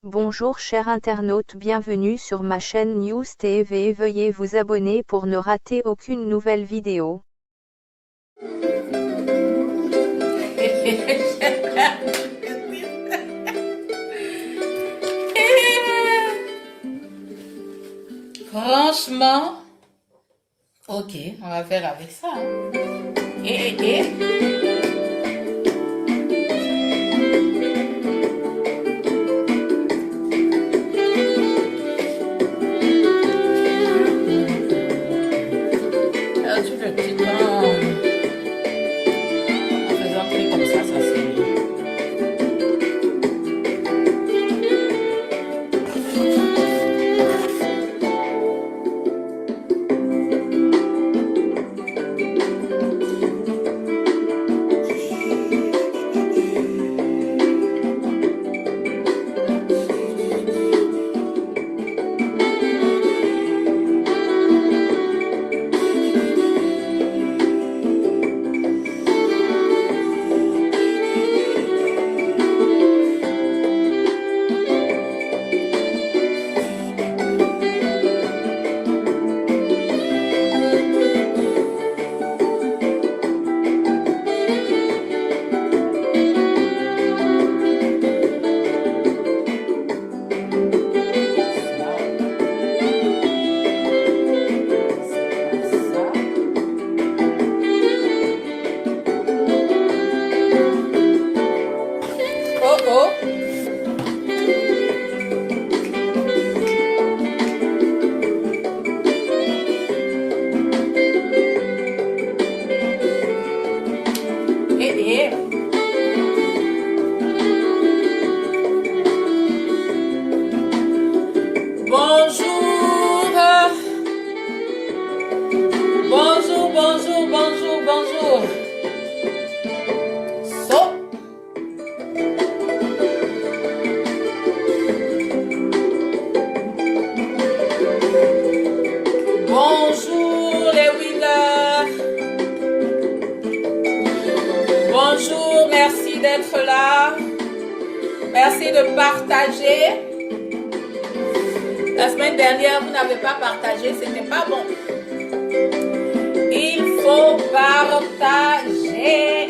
Bonjour chers internautes, bienvenue sur ma chaîne News TV. Veuillez vous abonner pour ne rater aucune nouvelle vidéo. Franchement, ok, on va faire avec ça. Perdu le petit temps. En faisant truc comme ça c'est mieux. Oh oh. Bonjour. Bonjour. So. Bonjour les Wheelers. Bonjour, merci d'être là. Merci de partager. La semaine dernière, vous n'avez pas partagé, c'était pas bon. Il faut partager.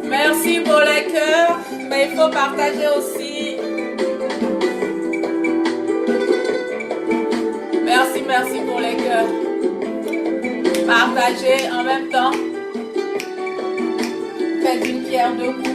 Merci pour les cœurs, mais il faut partager aussi. Merci pour les cœurs. Partagez en même temps. Faites une pierre deux coups.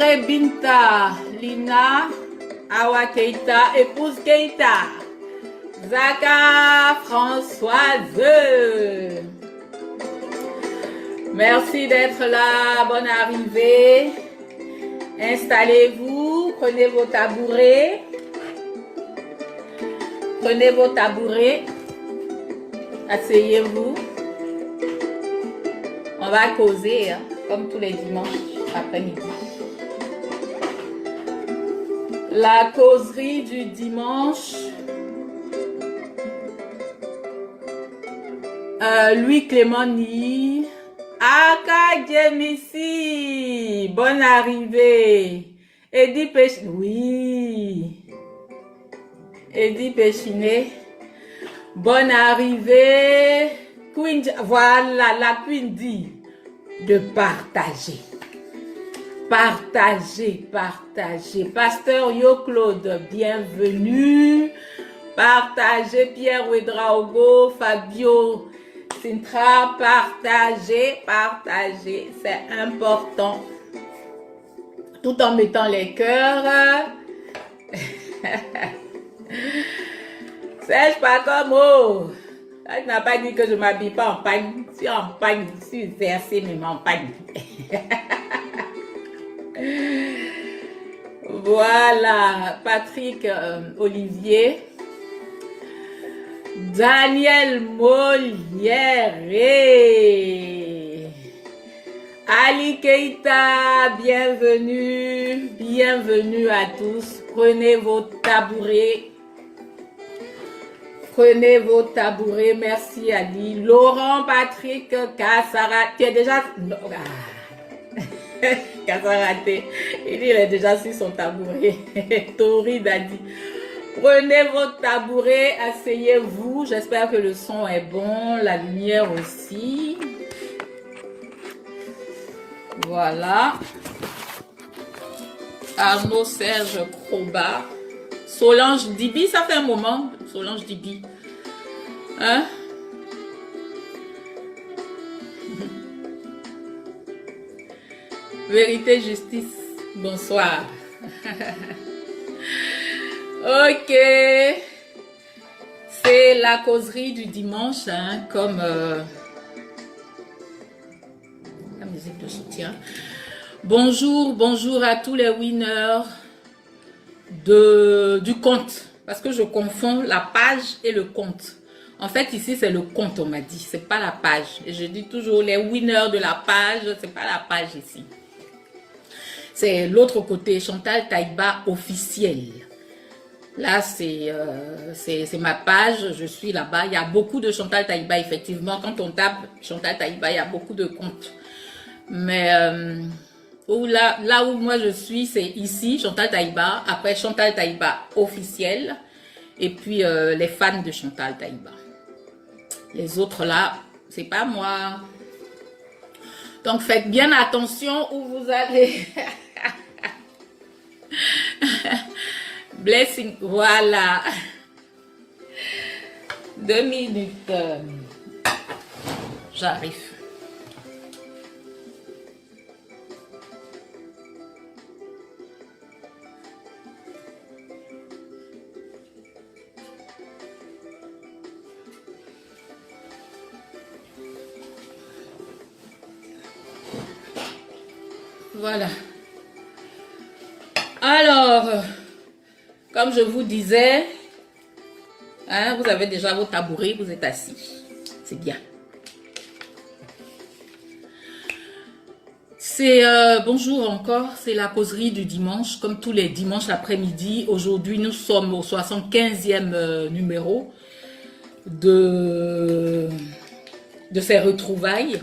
André Binta, Lina, Awa Keita, épouse Keita. Zaka Françoise. Merci d'être là. Bonne arrivée. Installez-vous. Prenez vos tabourets. Prenez vos tabourets. Asseyez-vous. On va causer, hein, comme tous les dimanches après-midi. La causerie du dimanche. Louis Clément-Ni. Akadjemisi. Bonne arrivée. Eddie Péchiné. Oui. Eddie Péchiné. Bonne arrivée. Queen, voilà, la Queen dit de partager. Partager, partager. Pasteur Yo Claude, bienvenue. Partagez Pierre Ouedraogo, Fabio Sintra, partagez, partagez, c'est important. Tout en mettant les cœurs. C'est pas comme oh. Elle n'a pas dit que je m'habille pas en pagne. Je suis en pagne, je suis versée même en pagne. Voilà, Patrick Olivier. Daniel Molière. Ali Keita, bienvenue. Bienvenue à tous. Prenez vos tabourets. Prenez vos tabourets. Merci Ali. Laurent Patrick Kassara. Tu es déjà... Kassaraté. Il est déjà sur son tabouret. Tori Dadi. Prenez votre tabouret, asseyez-vous. J'espère que le son est bon, la lumière aussi. Voilà. Arnaud Serge Crobat. Solange Dibi, ça fait un moment. Solange Dibi. Hein? Vérité, justice. Bonsoir. Ok, c'est la causerie du dimanche, hein, comme la musique de soutien. Bonjour, bonjour à tous les winners du compte, parce que je confonds la page et le compte. En fait, ici, c'est le compte, on m'a dit, c'est pas la page. Et je dis toujours les winners de la page, c'est pas la page ici. C'est l'autre côté, Chantal Taïba officiel. Là, c'est ma page, je suis là-bas. Il y a beaucoup de Chantal Taïba, effectivement. Quand on tape Chantal Taïba, il y a beaucoup de comptes. Mais là où moi je suis, c'est ici, Chantal Taïba. Après, Chantal Taïba officiel. Et puis, les fans de Chantal Taïba. Les autres là, c'est pas moi. Donc, faites bien attention où vous allez. Blessing, voilà. 2 minutes. J'arrive. Voilà. Alors, comme je vous disais, hein, vous avez déjà vos tabourets, vous êtes assis. C'est bien. C'est bonjour encore, c'est la causerie du dimanche, comme tous les dimanches après-midi. Aujourd'hui, nous sommes au 75e numéro de ces retrouvailles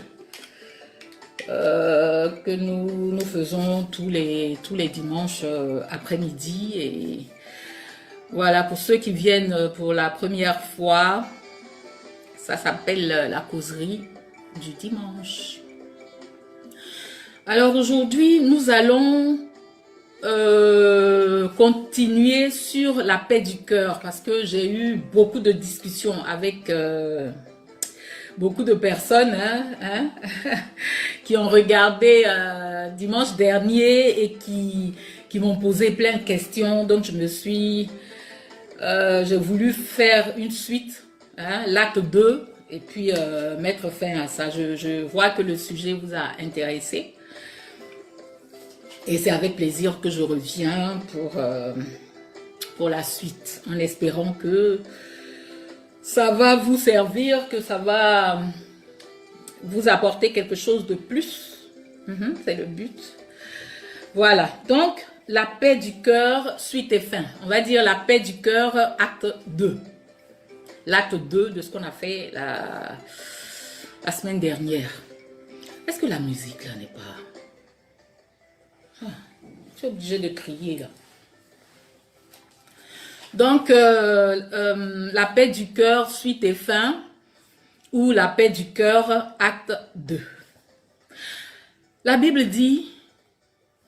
que nous faisons tous les dimanches après-midi. Et voilà, pour ceux qui viennent pour la première fois, ça s'appelle la causerie du dimanche. Alors aujourd'hui, nous allons continuer sur la paix du cœur parce que j'ai eu beaucoup de discussions avec beaucoup de personnes qui ont regardé dimanche dernier et qui m'ont posé plein de questions. Donc, j'ai voulu faire une suite, l'acte 2, et puis mettre fin à ça. Je vois que le sujet vous a intéressé. Et c'est avec plaisir que je reviens pour la suite, en espérant que ça va vous servir, que ça va vous apporter quelque chose de plus. C'est le but. Voilà, donc la paix du cœur, suite et fin. On va dire la paix du cœur, acte 2. L'acte 2 de ce qu'on a fait la semaine dernière. Est-ce que la musique là n'est pas... je suis obligée de crier là. Donc, la paix du cœur, suite et fin, ou la paix du cœur, acte 2. La Bible dit,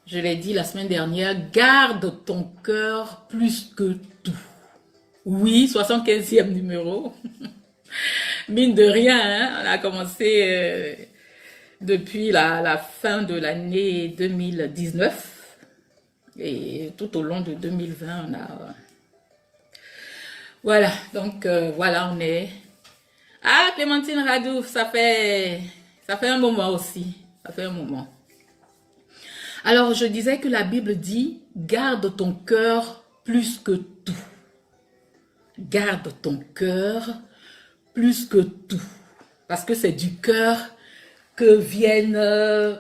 je l'ai dit la semaine dernière, garde ton cœur plus que tout. Oui, 75e numéro. Mine de rien, on a commencé depuis la fin de l'année 2019. Et tout au long de 2020, on a... Voilà, donc voilà, on est... Ah, Clémentine Radouf, ça fait un moment aussi. Ça fait un moment. Alors, je disais que la Bible dit, garde ton cœur plus que tout. Garde ton cœur plus que tout. Parce que c'est du cœur que viennent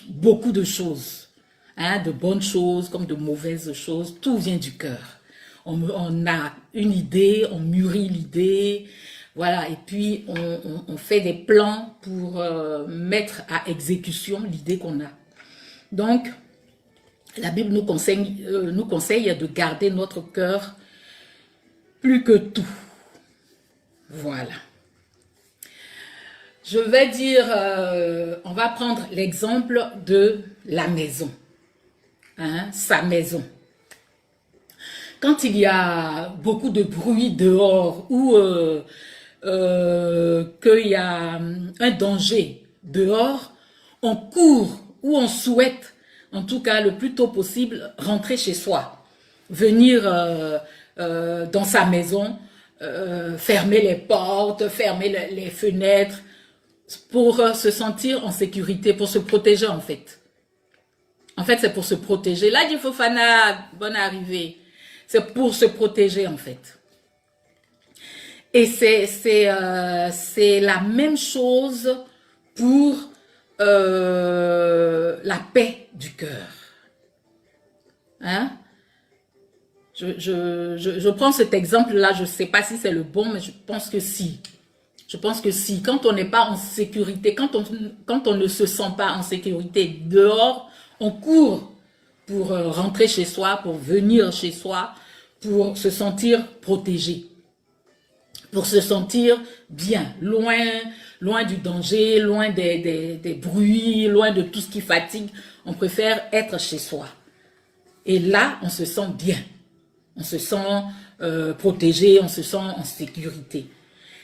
beaucoup de choses. De bonnes choses comme de mauvaises choses. Tout vient du cœur. On a une idée, on mûrit l'idée. Voilà, et puis on fait des plans pour mettre à exécution l'idée qu'on a. Donc, la Bible nous conseille de garder notre cœur plus que tout. Voilà. Je vais dire, on va prendre l'exemple de la maison. Sa maison. Quand il y a beaucoup de bruit dehors ou qu'il y a un danger dehors, on court ou on souhaite, en tout cas le plus tôt possible, rentrer chez soi. Venir dans sa maison, fermer les portes, fermer les fenêtres, pour se sentir en sécurité, pour se protéger en fait. En fait, c'est pour se protéger. Là, il Fofana, bonne arrivée. C'est pour se protéger en fait. Et c'est la même chose pour la paix du cœur. Je prends cet exemple-là, je ne sais pas si c'est le bon, mais je pense que si. Je pense que si. Quand on n'est pas en sécurité, quand on ne se sent pas en sécurité dehors, on court pour rentrer chez soi, pour venir chez soi, pour se sentir protégé, pour se sentir bien, loin du danger, loin des bruits, loin de tout ce qui fatigue. On préfère être chez soi. Et là, on se sent bien. On se sent protégé, on se sent en sécurité.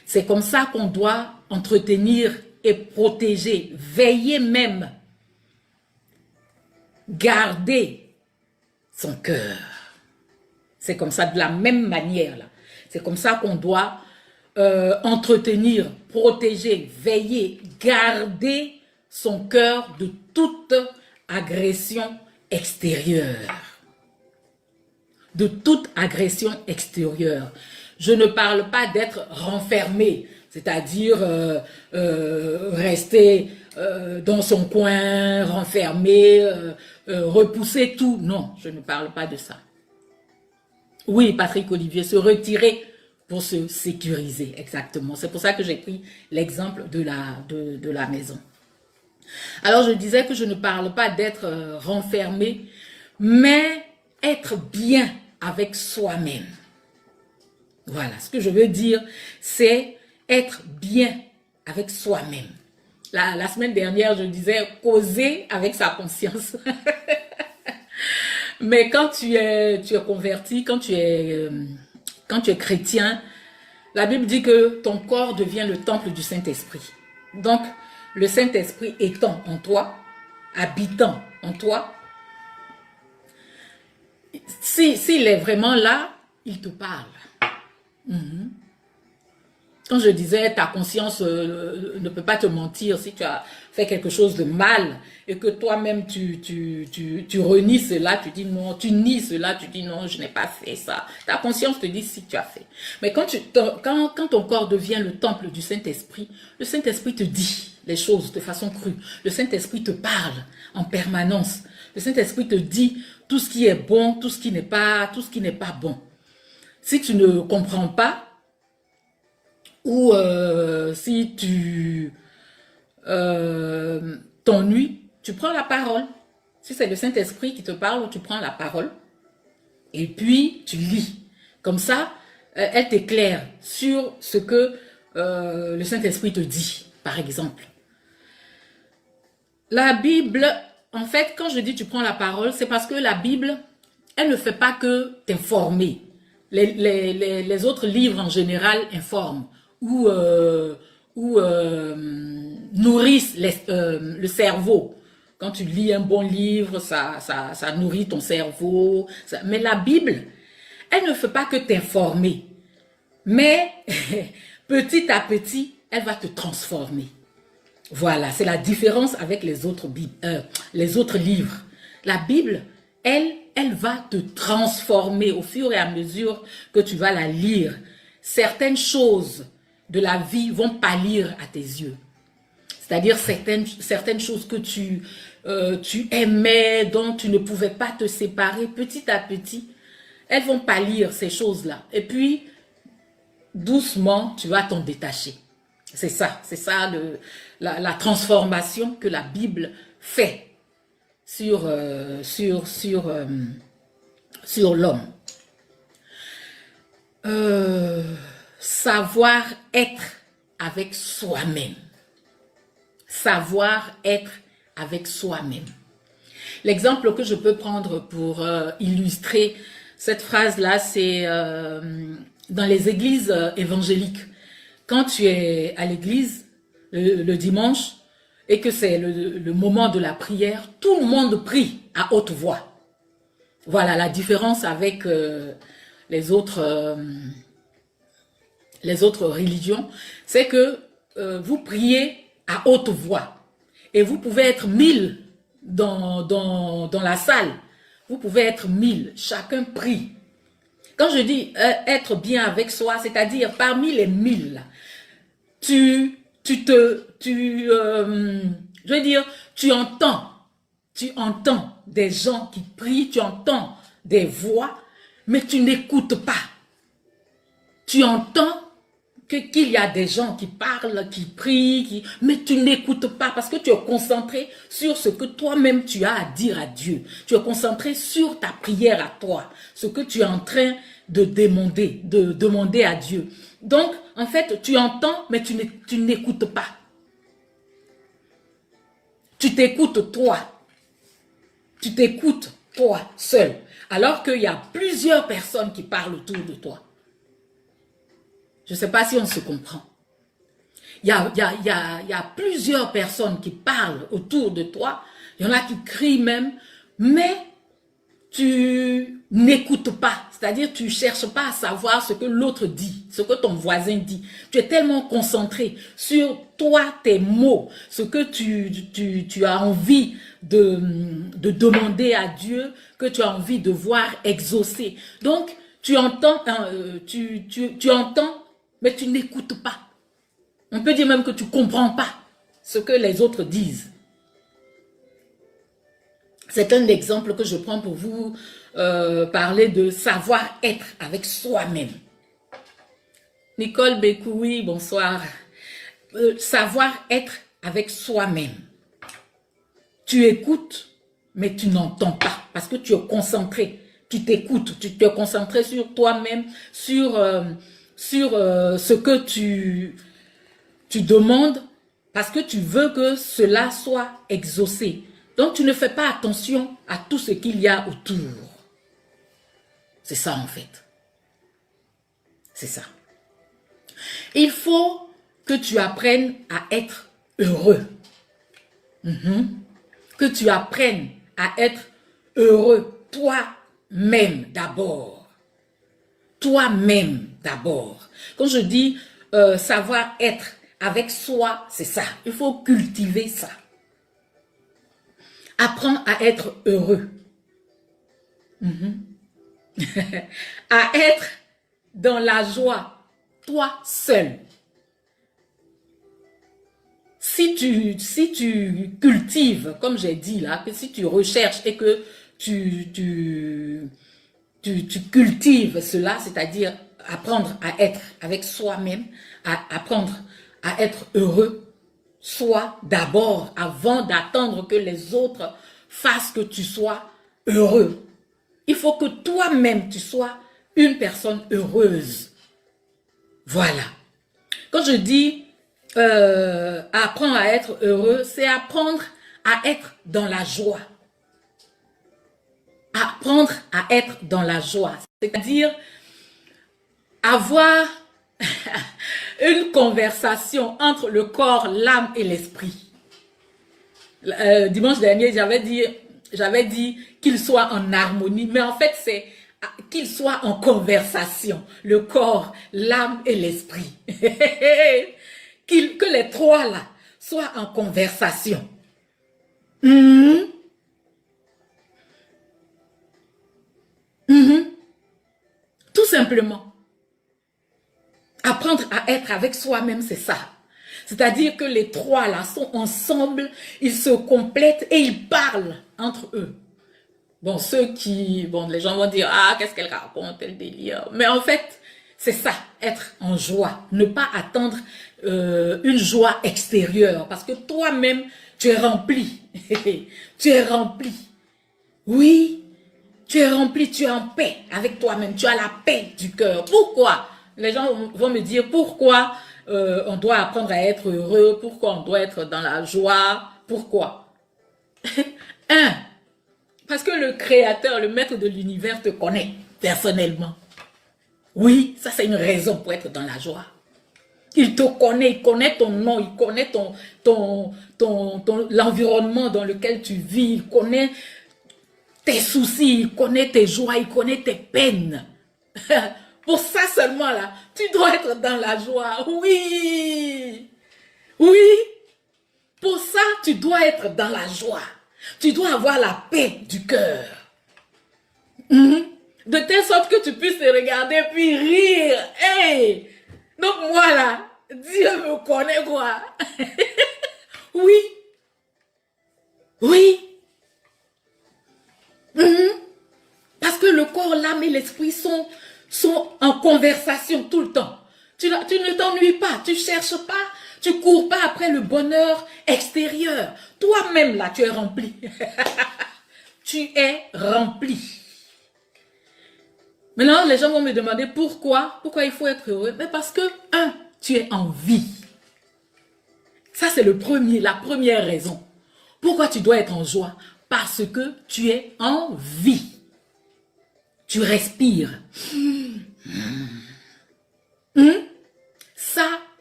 C'est comme ça qu'on doit entretenir et protéger, veiller même, garder son cœur. C'est comme ça, de la même manière. Là. C'est comme ça qu'on doit entretenir, protéger, veiller, garder son cœur de toute agression extérieure. De toute agression extérieure. Je ne parle pas d'être renfermé, c'est-à-dire rester dans son coin, renfermé, repousser tout. Non, je ne parle pas de ça. Oui, Patrick Olivier, se retirer pour se sécuriser, exactement. C'est pour ça que j'ai pris l'exemple de la maison. Alors, je disais que je ne parle pas d'être renfermé, mais être bien avec soi-même. Voilà, ce que je veux dire, c'est être bien avec soi-même. La semaine dernière, je disais causer avec sa conscience. Mais quand tu es converti, quand tu es chrétien, La Bible dit que ton corps devient le temple du Saint-Esprit. Donc, le Saint-Esprit étant en toi, habitant en toi, s'il est vraiment là, il te parle. Quand je disais ta conscience ne peut pas te mentir si tu as fait quelque chose de mal et que toi-même tu renies cela, tu dis non, tu nies cela, tu dis non, je n'ai pas fait ça. Ta conscience te dit si tu as fait. Mais quand ton corps devient le temple du Saint-Esprit, le Saint-Esprit te dit les choses de façon crue. Le Saint-Esprit te parle en permanence. Le Saint-Esprit te dit tout ce qui est bon, tout ce qui n'est pas bon. Si tu ne comprends pas, ou si tu t'ennuies, tu prends la parole. Si c'est le Saint-Esprit qui te parle, tu prends la parole et puis tu lis. Comme ça, elle t'éclaire sur ce que le Saint-Esprit te dit, par exemple. La Bible, en fait, quand je dis tu prends la parole, c'est parce que la Bible, elle ne fait pas que t'informer. Les autres livres en général informent ou nourrissent le cerveau. Quand tu lis un bon livre, ça nourrit ton cerveau. Mais la Bible, elle ne fait pas que t'informer. Mais petit à petit, elle va te transformer. Voilà, c'est la différence avec les autres livres. La Bible, elle va te transformer au fur et à mesure que tu vas la lire. Certaines choses de la vie vont pâlir à tes yeux. C'est-à-dire certaines choses que tu aimais, dont tu ne pouvais pas te séparer, petit à petit, elles vont pâlir, ces choses-là. Et puis, doucement, tu vas t'en détacher. C'est ça la transformation que la Bible fait sur l'homme. Savoir être avec soi-même. Savoir être avec soi-même. L'exemple que je peux prendre pour illustrer cette phrase-là, c'est dans les églises évangéliques. Quand tu es à l'église le dimanche et que c'est le moment de la prière, tout le monde prie à haute voix. Voilà la différence avec les autres religions, c'est que vous priez à haute voix et vous pouvez être 1000 dans la salle, vous pouvez être 1000, chacun prie. Quand je dis être bien avec soi, c'est-à-dire parmi les 1000, tu entends des gens qui prient, tu entends des voix, mais tu n'écoutes pas. Tu entends qu'il y a des gens qui parlent, qui prient, mais tu n'écoutes pas parce que tu es concentré sur ce que toi-même tu as à dire à Dieu. Tu es concentré sur ta prière à toi, ce que tu es en train de demander à Dieu. Donc, en fait, tu entends, mais tu n'écoutes pas. Tu t'écoutes toi. Tu t'écoutes toi seul. Alors qu'il y a plusieurs personnes qui parlent autour de toi. Je ne sais pas si on se comprend. Il y a plusieurs personnes qui parlent autour de toi. Il y en a qui crient même, mais tu n'écoutes pas. C'est-à-dire, tu ne cherches pas à savoir ce que l'autre dit, ce que ton voisin dit. Tu es tellement concentré sur toi, tes mots, ce que tu as envie de demander à Dieu, que tu as envie de voir exaucer. Donc, tu entends, tu entends, mais tu n'écoutes pas. On peut dire même que tu ne comprends pas ce que les autres disent. C'est un exemple que je prends pour vous parler de savoir-être avec soi-même. Nicole Bécoui, bonsoir. Savoir-être avec soi-même. Tu écoutes, mais tu n'entends pas parce que tu es concentré. Tu t'écoutes, tu es concentré sur toi-même, sur ce que tu demandes parce que tu veux que cela soit exaucé. Donc, tu ne fais pas attention à tout ce qu'il y a autour. C'est ça, en fait. C'est ça. Il faut que tu apprennes à être heureux. Que tu apprennes à être heureux toi-même d'abord. Toi-même d'abord. Quand je dis savoir être avec soi, c'est ça. Il faut cultiver ça. Apprends à être heureux. À être dans la joie, toi seul. Si tu cultives, comme j'ai dit là, que si tu recherches et que tu cultives cela, c'est-à-dire apprendre à être avec soi-même, apprendre à être heureux, sois d'abord, avant d'attendre que les autres fassent que tu sois heureux. Il faut que toi-même, tu sois une personne heureuse. Voilà. Quand je dis apprendre à être heureux, c'est apprendre à être dans la joie. Apprendre à être dans la joie. C'est-à-dire avoir une conversation entre le corps, l'âme et l'esprit. Dimanche dernier, j'avais dit qu'il soit en harmonie, mais en fait, c'est qu'il soit en conversation, le corps, l'âme et l'esprit. Que les trois là soient en conversation. Tout simplement. Apprendre à être avec soi-même, c'est ça. C'est-à-dire que les trois là sont ensemble, ils se complètent et ils parlent entre eux. Bon, les gens vont dire, ah, qu'est-ce qu'elle raconte, elle délire. Mais en fait, c'est ça, être en joie. Ne pas attendre une joie extérieure. Parce que toi-même, tu es rempli. Tu es rempli. Oui, tu es rempli, tu es en paix avec toi-même. Tu as la paix du cœur. Pourquoi? Les gens vont me dire, pourquoi on doit apprendre à être heureux? Pourquoi on doit être dans la joie? Pourquoi? Parce que le créateur, le maître de l'univers te connaît personnellement. Oui, ça c'est une raison pour être dans la joie. Il te connaît, il connaît ton nom, il connaît l'environnement dans lequel tu vis, il connaît tes soucis, il connaît tes joies, il connaît tes peines. Pour ça seulement là, tu dois être dans la joie. Oui, oui, pour ça tu dois être dans la joie. Tu dois avoir la paix du cœur. De telle sorte que tu puisses te regarder puis rire. Hey! Donc moi là, Dieu me connaît quoi. Oui. Oui. Parce que le corps, l'âme et l'esprit sont en conversation tout le temps. Tu ne t'ennuies pas, tu ne cherches pas, tu ne cours pas après le bonheur extérieur. Toi-même là, tu es rempli. Tu es rempli. Maintenant, les gens vont me demander pourquoi il faut être heureux. Mais parce que, tu es en vie. Ça, c'est la première raison. Pourquoi tu dois être en joie? Parce que tu es en vie. Tu respires.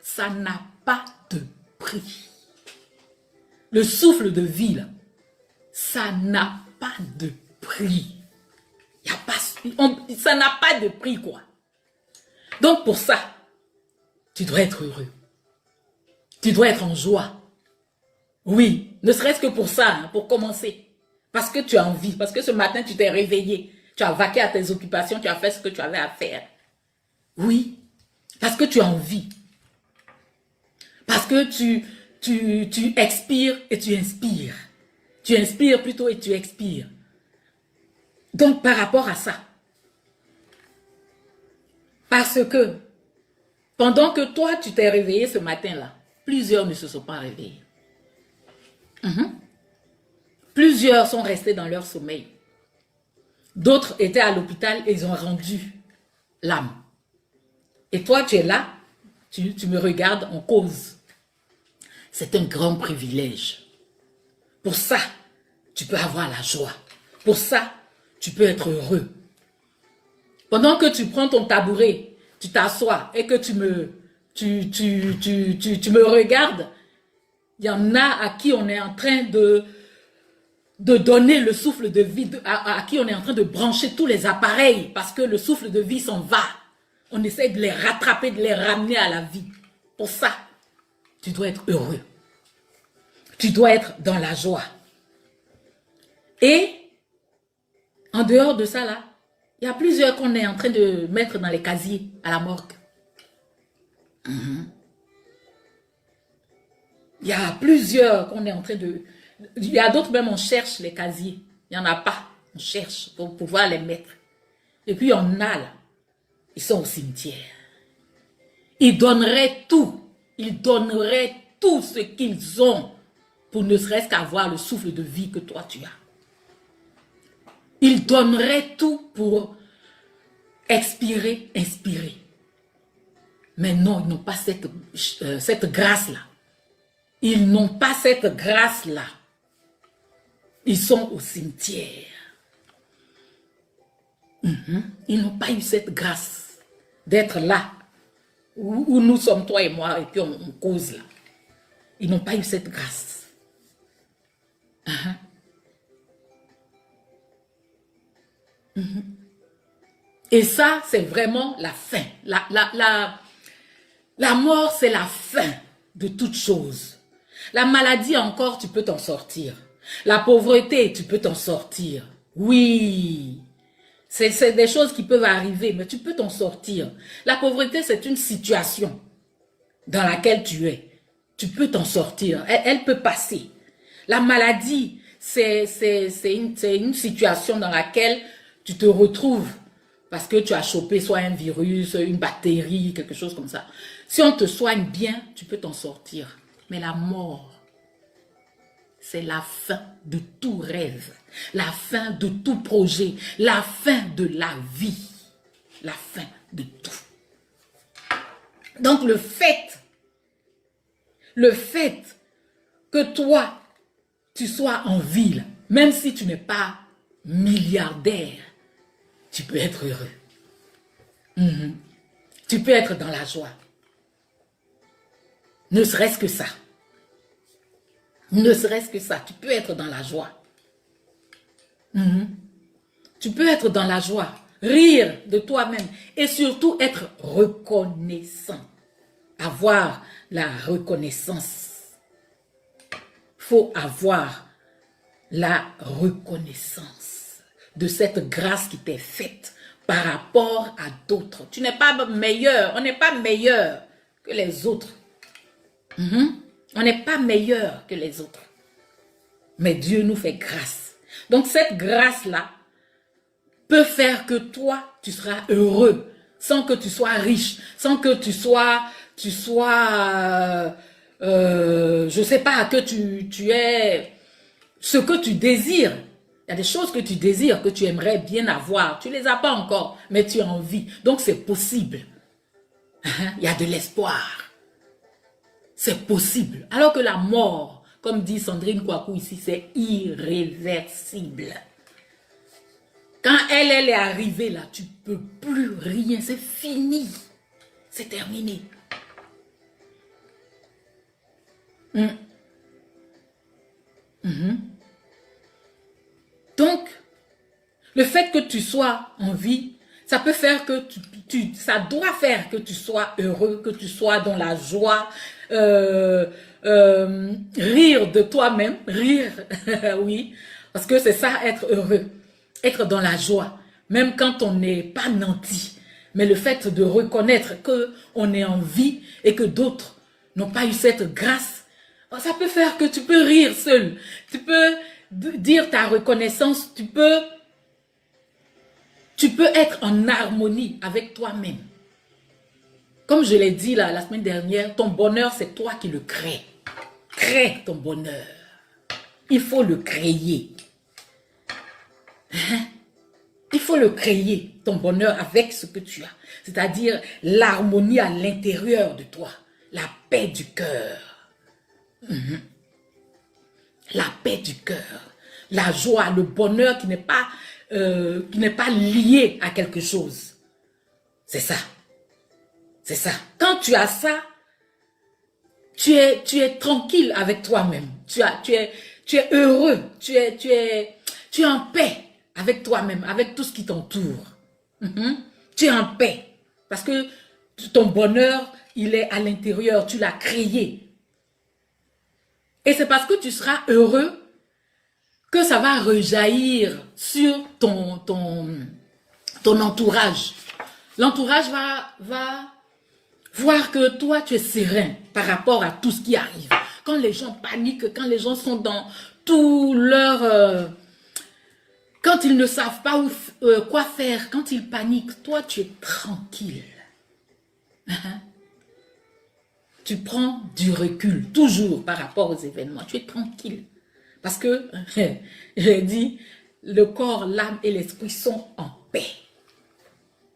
Ça n'a pas de prix. Le souffle de vie, là, ça n'a pas de prix. Ça n'a pas de prix, quoi. Donc, pour ça, tu dois être heureux. Tu dois être en joie. Oui, ne serait-ce que pour ça, hein, pour commencer. Parce que tu as envie, parce que ce matin, tu t'es réveillé. Tu as vaqué à tes occupations, tu as fait ce que tu avais à faire. Oui, parce que tu as envie. Parce que tu expires et tu inspires. Tu inspires plutôt et tu expires. Donc, par rapport à ça, parce que pendant que toi, tu t'es réveillé ce matin-là, plusieurs ne se sont pas réveillés. Plusieurs sont restés dans leur sommeil. D'autres étaient à l'hôpital et ils ont rendu l'âme. Et toi, tu es là, tu me regardes, on cause. C'est un grand privilège. Pour ça, tu peux avoir la joie. Pour ça, tu peux être heureux. Pendant que tu prends ton tabouret, tu t'assois et que tu tu me regardes. Il y en a à qui on est en train de donner le souffle de vie, à qui on est en train de brancher tous les appareils parce que le souffle de vie s'en va. On essaie de les rattraper, de les ramener à la vie. Pour ça, tu dois être heureux. Tu dois être dans la joie. Et, en dehors de ça, là, il y a plusieurs qu'on est en train de mettre dans les casiers à la morgue. Il y a plusieurs qu'on est en train de... Il y a d'autres même, on cherche les casiers. Il n'y en a pas. On cherche pour pouvoir les mettre. Et puis, il y en a là. Ils sont au cimetière. Ils donneraient tout. Ils donneraient tout ce qu'ils ont pour ne serait-ce qu'avoir le souffle de vie que toi tu as. Ils donneraient tout pour expirer, inspirer. Mais non, ils n'ont pas cette grâce-là. Ils n'ont pas cette grâce-là. Ils sont au cimetière. Ils n'ont pas eu cette grâce d'être là, où nous sommes, toi et moi, et puis on cause là. Ils n'ont pas eu cette grâce. Et ça, c'est vraiment la fin. La mort, c'est la fin de toute chose. La maladie encore, tu peux t'en sortir. La pauvreté, tu peux t'en sortir. Oui, c'est des choses qui peuvent arriver, mais tu peux t'en sortir. La pauvreté, c'est une situation dans laquelle tu es. Tu peux t'en sortir. Elle peut passer. La maladie, c'est une situation dans laquelle tu te retrouves parce que tu as chopé soit un virus, une bactérie, quelque chose comme ça. Si on te soigne bien, tu peux t'en sortir. Mais la mort, c'est la fin de tout rêve, la fin de tout projet, la fin de la vie, la fin de tout. Donc le fait que toi, tu sois en ville, même si tu n'es pas milliardaire, tu peux être heureux. Tu peux être dans la joie. Ne serait-ce que ça. Ne serait-ce que ça. Tu peux être dans la joie. Tu peux être dans la joie. Rire de toi-même. Et surtout être reconnaissant. Avoir la reconnaissance. Faut avoir la reconnaissance de cette grâce qui t'est faite par rapport à d'autres. Tu n'es pas meilleur. On n'est pas meilleur que les autres. On n'est pas meilleur que les autres. Mais Dieu nous fait grâce. Donc cette grâce-là peut faire que toi, tu seras heureux sans que tu sois riche, sans que tu sois je sais pas, que tu aies ce que tu désires. Il y a des choses que tu désires, que tu aimerais bien avoir. Tu ne les as pas encore, mais tu as envie. Donc c'est possible. Il y a de l'espoir. C'est possible. Alors que la mort, comme dit Sandrine Kouakou ici, c'est irréversible. Quand elle est arrivée là, tu ne peux plus rien. C'est fini. C'est terminé. Donc, le fait que tu sois en vie, ça peut faire que ça doit faire que tu sois heureux, que tu sois dans la joie, rire de toi-même, rire, oui, parce que c'est ça, être heureux, être dans la joie, même quand on n'est pas nanti. Mais le fait de reconnaître qu'on est en vie et que d'autres n'ont pas eu cette grâce, ça peut faire que tu peux rire seul, tu peux dire ta reconnaissance, tu peux être en harmonie avec toi-même. Comme je l'ai dit la semaine dernière, ton bonheur, c'est toi qui le crée. Crée ton bonheur. Il faut le créer. Il faut le créer, ton bonheur, avec ce que tu as. C'est-à-dire l'harmonie à l'intérieur de toi. La paix du cœur. La paix du cœur. La joie, le bonheur qui n'est pas lié à quelque chose. C'est ça. C'est ça. Quand tu as ça, tu es tranquille avec toi-même. Tu es heureux. Tu es en paix avec toi-même, avec tout ce qui t'entoure. Tu es en paix. Parce que ton bonheur, il est à l'intérieur. Tu l'as créé. Et c'est parce que tu seras heureux que ça va rejaillir sur ton entourage. L'entourage va voir que toi, tu es serein par rapport à tout ce qui arrive. Quand les gens paniquent, quand les gens sont dans tout leur... quand ils ne savent pas quoi faire, quand ils paniquent, toi, tu es tranquille. Tu prends du recul, toujours par rapport aux événements. Tu es tranquille. Parce que, j'ai dit, le corps, l'âme et l'esprit sont en paix.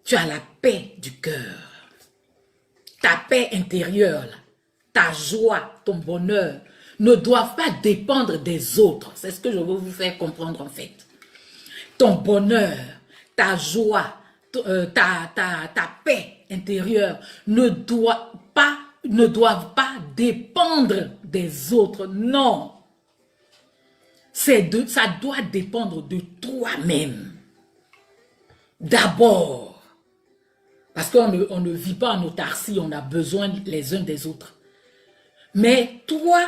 Tu as la paix du cœur. Ta paix intérieure, là, ta joie, ton bonheur, ne doivent pas dépendre des autres. C'est ce que je veux vous faire comprendre en fait. Ton bonheur, ta joie, ta paix intérieure ne doivent pas dépendre des autres. Non. Ça doit dépendre de toi-même. D'abord. Parce qu'on ne vit pas en autarcie, on a besoin les uns des autres. Mais toi,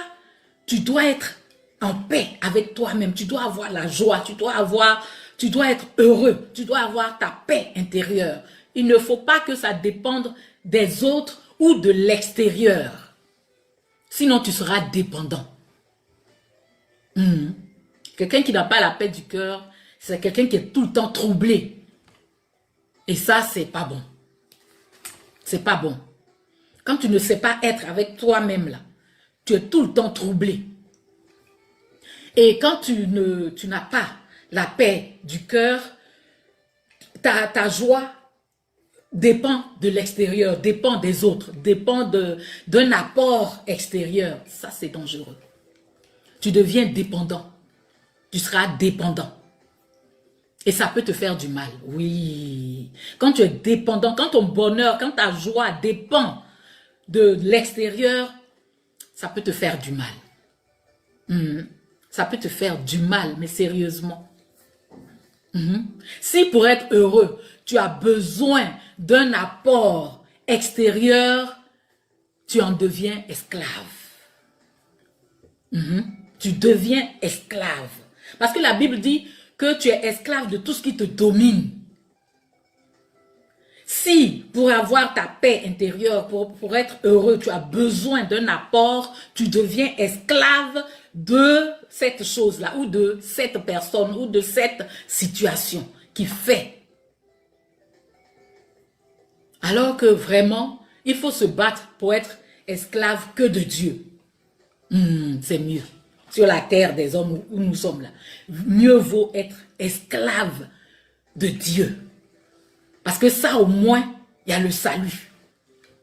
tu dois être en paix avec toi-même. Tu dois avoir la joie, tu dois être heureux, tu dois avoir ta paix intérieure. Il ne faut pas que ça dépende des autres ou de l'extérieur. Sinon, tu seras dépendant. Quelqu'un qui n'a pas la paix du cœur, c'est quelqu'un qui est tout le temps troublé. Et ça, c'est pas bon. C'est pas bon. Quand tu ne sais pas être avec toi-même là, tu es tout le temps troublé. Et quand tu n'as pas la paix du cœur, ta joie dépend de l'extérieur, dépend des autres, dépend d'un apport extérieur. Ça, c'est dangereux. Tu deviens dépendant. Tu seras dépendant. Et ça peut te faire du mal. Oui. Quand tu es dépendant, quand ton bonheur, quand ta joie dépend de l'extérieur, ça peut te faire du mal. Ça peut te faire du mal, mais sérieusement. Si pour être heureux, tu as besoin d'un apport extérieur, tu en deviens esclave. Tu deviens esclave. Parce que la Bible dit que tu es esclave de tout ce qui te domine. Si pour avoir ta paix intérieure, pour être heureux, tu as besoin d'un apport, tu deviens esclave de cette chose-là, ou de cette personne, ou de cette situation qui fait. Alors que vraiment, il faut se battre pour être esclave que de Dieu. C'est mieux. Sur la terre des hommes où nous sommes là. Mieux vaut être esclave de Dieu. Parce que ça, au moins, il y a le salut.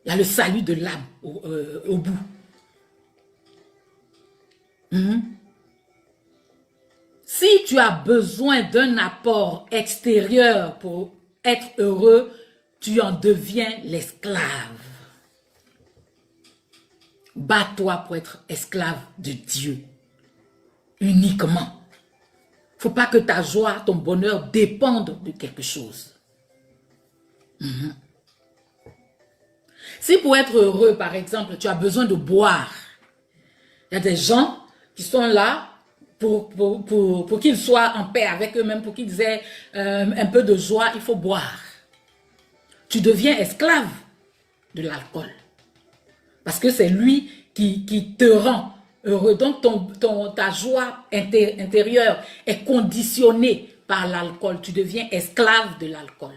Il y a le salut de l'âme au bout. Si tu as besoin d'un apport extérieur pour être heureux, tu en deviens l'esclave. Bats-toi pour être esclave de Dieu. Uniquement. Il ne faut pas que ta joie, ton bonheur dépendent de quelque chose. Si pour être heureux, par exemple, tu as besoin de boire, il y a des gens qui sont là pour qu'ils soient en paix avec eux-mêmes, pour qu'ils aient un peu de joie, il faut boire. Tu deviens esclave de l'alcool. Parce que c'est lui qui te rend heureux. Donc ta joie intérieure est conditionnée par l'alcool. Tu deviens esclave de l'alcool.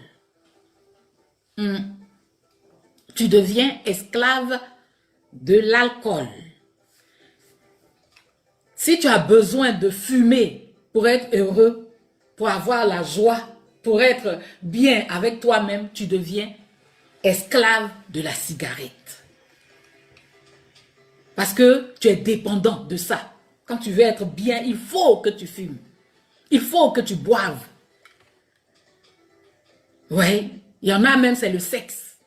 Tu deviens esclave de l'alcool. Si tu as besoin de fumer pour être heureux, pour avoir la joie, pour être bien avec toi-même, tu deviens esclave de la cigarette. Parce que tu es dépendant de ça. Quand tu veux être bien, il faut que tu fumes. Il faut que tu boives. Oui, il y en a même, c'est le sexe.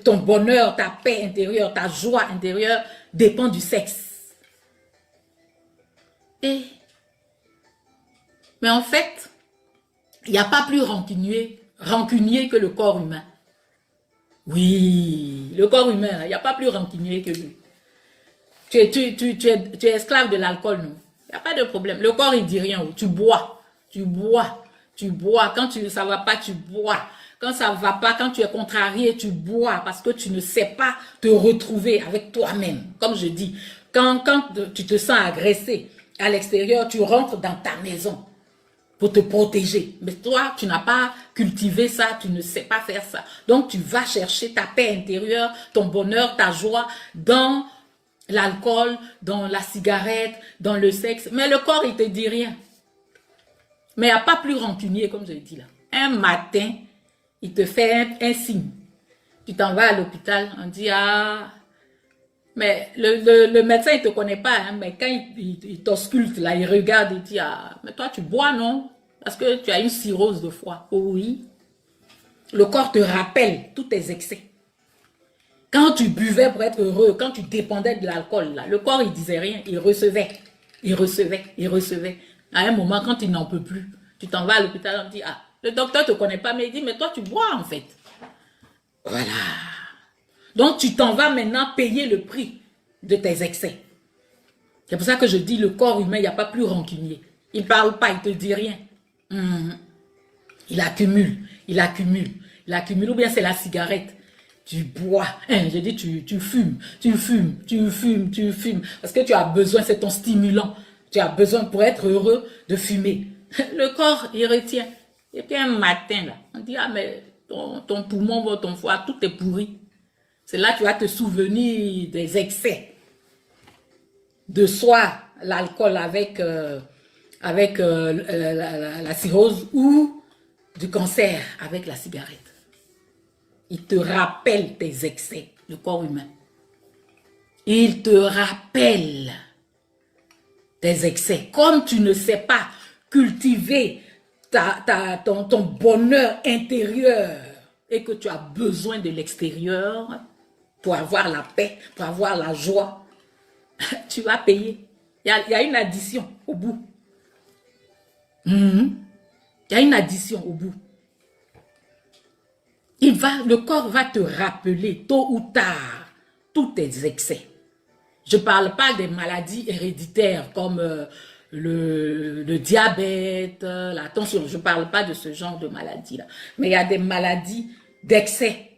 Ton bonheur, ta paix intérieure, ta joie intérieure dépend du sexe. Mais en fait, il n'y a pas plus rancunier que le corps humain. Oui, le corps humain, il n'y a pas plus rancunier que lui. Tu es esclave de l'alcool, non? Il n'y a pas de problème. Le corps, il dit rien. Tu bois, tu bois, tu bois. Quand ça ne va pas, tu bois. Quand ça ne va pas, quand tu es contrarié, tu bois parce que tu ne sais pas te retrouver avec toi-même. Comme je dis, quand tu te sens agressé à l'extérieur, tu rentres dans ta maison pour te protéger. Mais toi, tu n'as pas cultivé ça, tu ne sais pas faire ça. Donc, tu vas chercher ta paix intérieure, ton bonheur, ta joie dans l'alcool, dans la cigarette, dans le sexe. Mais le corps, il te dit rien. Mais il n'y a pas plus rancunier, comme je l'ai dit là. Un matin, il te fait un signe. Tu t'en vas à l'hôpital, on dit, ah, mais le médecin, il ne te connaît pas, hein, mais quand il t'ausculte, là, il regarde, il dit, ah, mais toi, tu bois, non? Parce que tu as une cirrhose de foie. Oh, oui. Le corps te rappelle tous tes excès. Quand tu buvais pour être heureux, quand tu dépendais de l'alcool, là, le corps, il disait rien, il recevait, il recevait, il recevait. À un moment, quand il n'en peut plus, tu t'en vas à l'hôpital, on dit, ah, le docteur ne te connaît pas, mais il dit, mais toi, tu bois, en fait. Voilà. Donc, tu t'en vas maintenant payer le prix de tes excès. C'est pour ça que je dis, le corps humain, il n'y a pas plus rancunier. Il ne parle pas, il ne te dit rien. Il accumule, il accumule, il accumule. Ou bien c'est la cigarette. Tu bois, je dis tu fumes, tu fumes, tu fumes, tu fumes. Parce que tu as besoin, c'est ton stimulant. Tu as besoin pour être heureux de fumer. Le corps, il retient. Et puis un matin, là, on dit, ah mais ton poumon, ton foie, tout est pourri. C'est là que tu vas te souvenir des excès. De soit l'alcool avec la cirrhose ou du cancer avec la cigarette. Il te rappelle tes excès, le corps humain. Il te rappelle tes excès. Comme tu ne sais pas cultiver ton bonheur intérieur et que tu as besoin de l'extérieur pour avoir la paix, pour avoir la joie, tu vas payer. Il y a une addition au bout. Il y a une addition au bout. Le corps va te rappeler tôt ou tard tous tes excès. Je ne parle pas des maladies héréditaires comme le diabète, la tension. Je ne parle pas de ce genre de maladie-là. Mais il y a des maladies d'excès.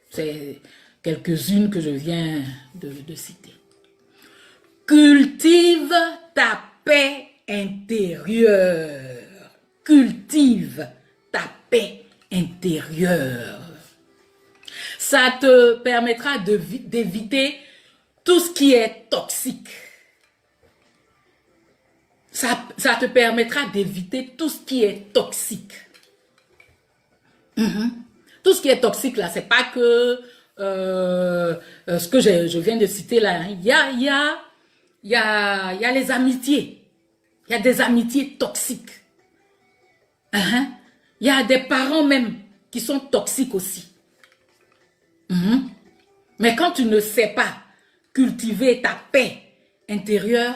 C'est quelques-unes que je viens de citer. Cultive ta paix intérieure. Cultive ta paix intérieure. Ça te permettra d'éviter tout ce qui est toxique. Ça te permettra d'éviter tout ce qui est toxique. Tout ce qui est toxique, là, c'est pas que ce que je viens de citer là. Hein. Il y a les amitiés. Il y a des amitiés toxiques. Il y a des parents même qui sont toxiques aussi. Mais quand tu ne sais pas cultiver ta paix intérieure,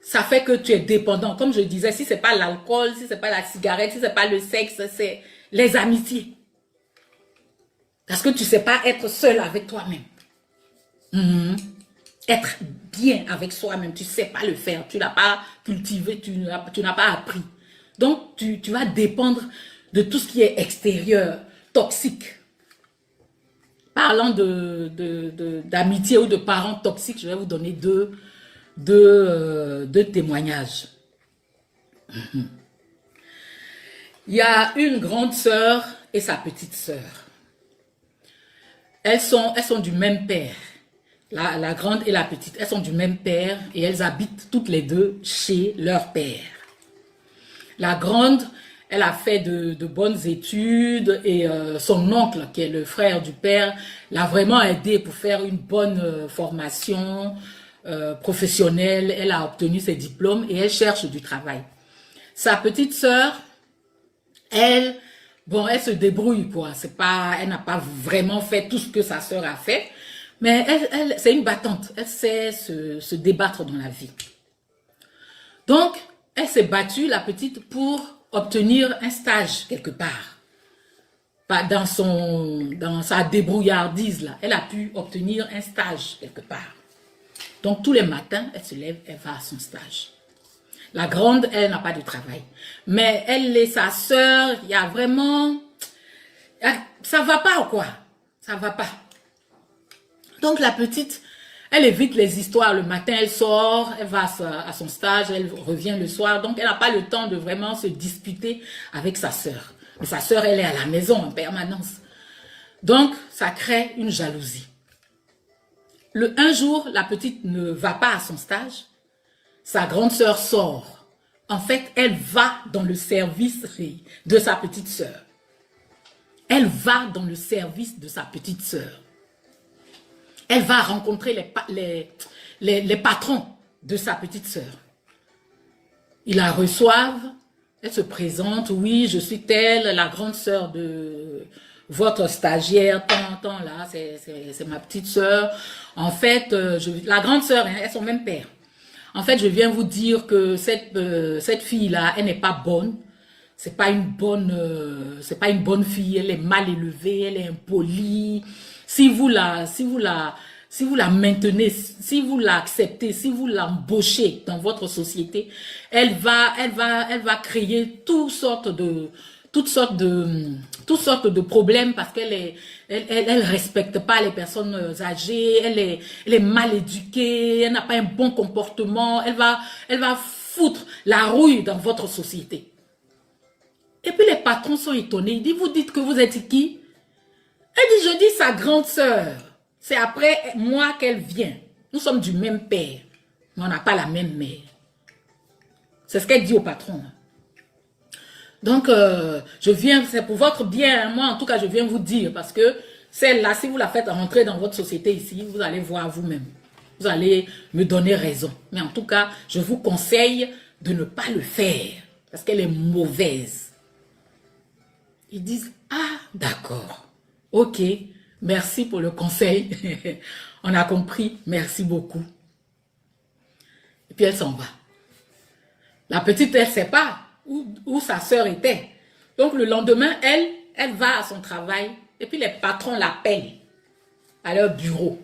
ça fait que tu es dépendant. Comme je disais, si ce n'est pas l'alcool, si ce n'est pas la cigarette, si ce n'est pas le sexe, c'est les amitiés. Parce que tu ne sais pas être seul avec toi-même. Être bien avec soi-même, tu ne sais pas le faire. Tu n'as pas cultivé, tu n'as pas appris. Donc, tu vas dépendre de tout ce qui est extérieur, toxique. Parlant d'amitié ou de parents toxiques, je vais vous donner deux témoignages. Il y a une grande sœur et sa petite sœur. Elles sont du même père. La grande et la petite, elles sont du même père et elles habitent toutes les deux chez leur père. La grande, elle a fait de bonnes études et son oncle, qui est le frère du père, l'a vraiment aidé pour faire une bonne formation professionnelle. Elle a obtenu ses diplômes et elle cherche du travail. Sa petite sœur, elle, Bon, elle se débrouille, quoi. C'est pas, elle n'a pas vraiment fait tout ce que sa sœur a fait, mais c'est une battante. Elle sait se débattre dans la vie. Donc, elle s'est battue, la petite, pour obtenir un stage quelque part. Dans sa débrouillardise, là, elle a pu obtenir un stage quelque part. Donc, tous les matins, elle se lève, elle va à son stage. La grande, elle n'a pas de travail. Mais elle et sa sœur, il y a vraiment... Ça va pas ou quoi? Ça va pas. Donc, la petite, elle évite les histoires. Le matin, elle sort, elle va à son stage, elle revient le soir. Donc, elle n'a pas le temps de vraiment se disputer avec sa sœur. Mais sa sœur, elle est à la maison en permanence. Donc, ça crée une jalousie. Un jour, la petite ne va pas à son stage. Sa grande sœur sort. En fait, elle va dans le service de sa petite sœur. Elle va dans le service de sa petite sœur. Elle va rencontrer les patrons de sa petite sœur. Ils la reçoivent. Elle se présente. Oui, je suis telle, la grande sœur de votre stagiaire, tant là, c'est ma petite sœur. En fait, la grande sœur, elles sont même père. En fait, je viens vous dire que cette fille-là, elle n'est pas bonne. C'est pas une bonne fille. Elle est mal élevée, elle est impolie. Si vous la maintenez, si vous l'acceptez, si vous l'embauchez dans votre société, elle va créer toutes sortes de problèmes parce elle respecte pas les personnes âgées, elle est mal éduquée, elle n'a pas un bon comportement, elle va foutre la rouille dans votre société. Et puis les patrons sont étonnés, ils disent, vous dites que vous êtes qui? Elle dit, je dis sa grande sœur. C'est après moi qu'elle vient. Nous sommes du même père, mais on n'a pas la même mère. C'est ce qu'elle dit au patron. Donc, c'est pour votre bien. Moi, en tout cas, je viens vous dire, parce que celle-là, si vous la faites rentrer dans votre société ici, vous allez voir vous-même. Vous allez me donner raison. Mais en tout cas, je vous conseille de ne pas le faire, parce qu'elle est mauvaise. Ils disent, ah, d'accord, ok, merci pour le conseil. On a compris, merci beaucoup. Et puis elle s'en va. La petite, elle ne sait pas où sa sœur était. Donc le lendemain, elle va à son travail et puis les patrons l'appellent à leur bureau.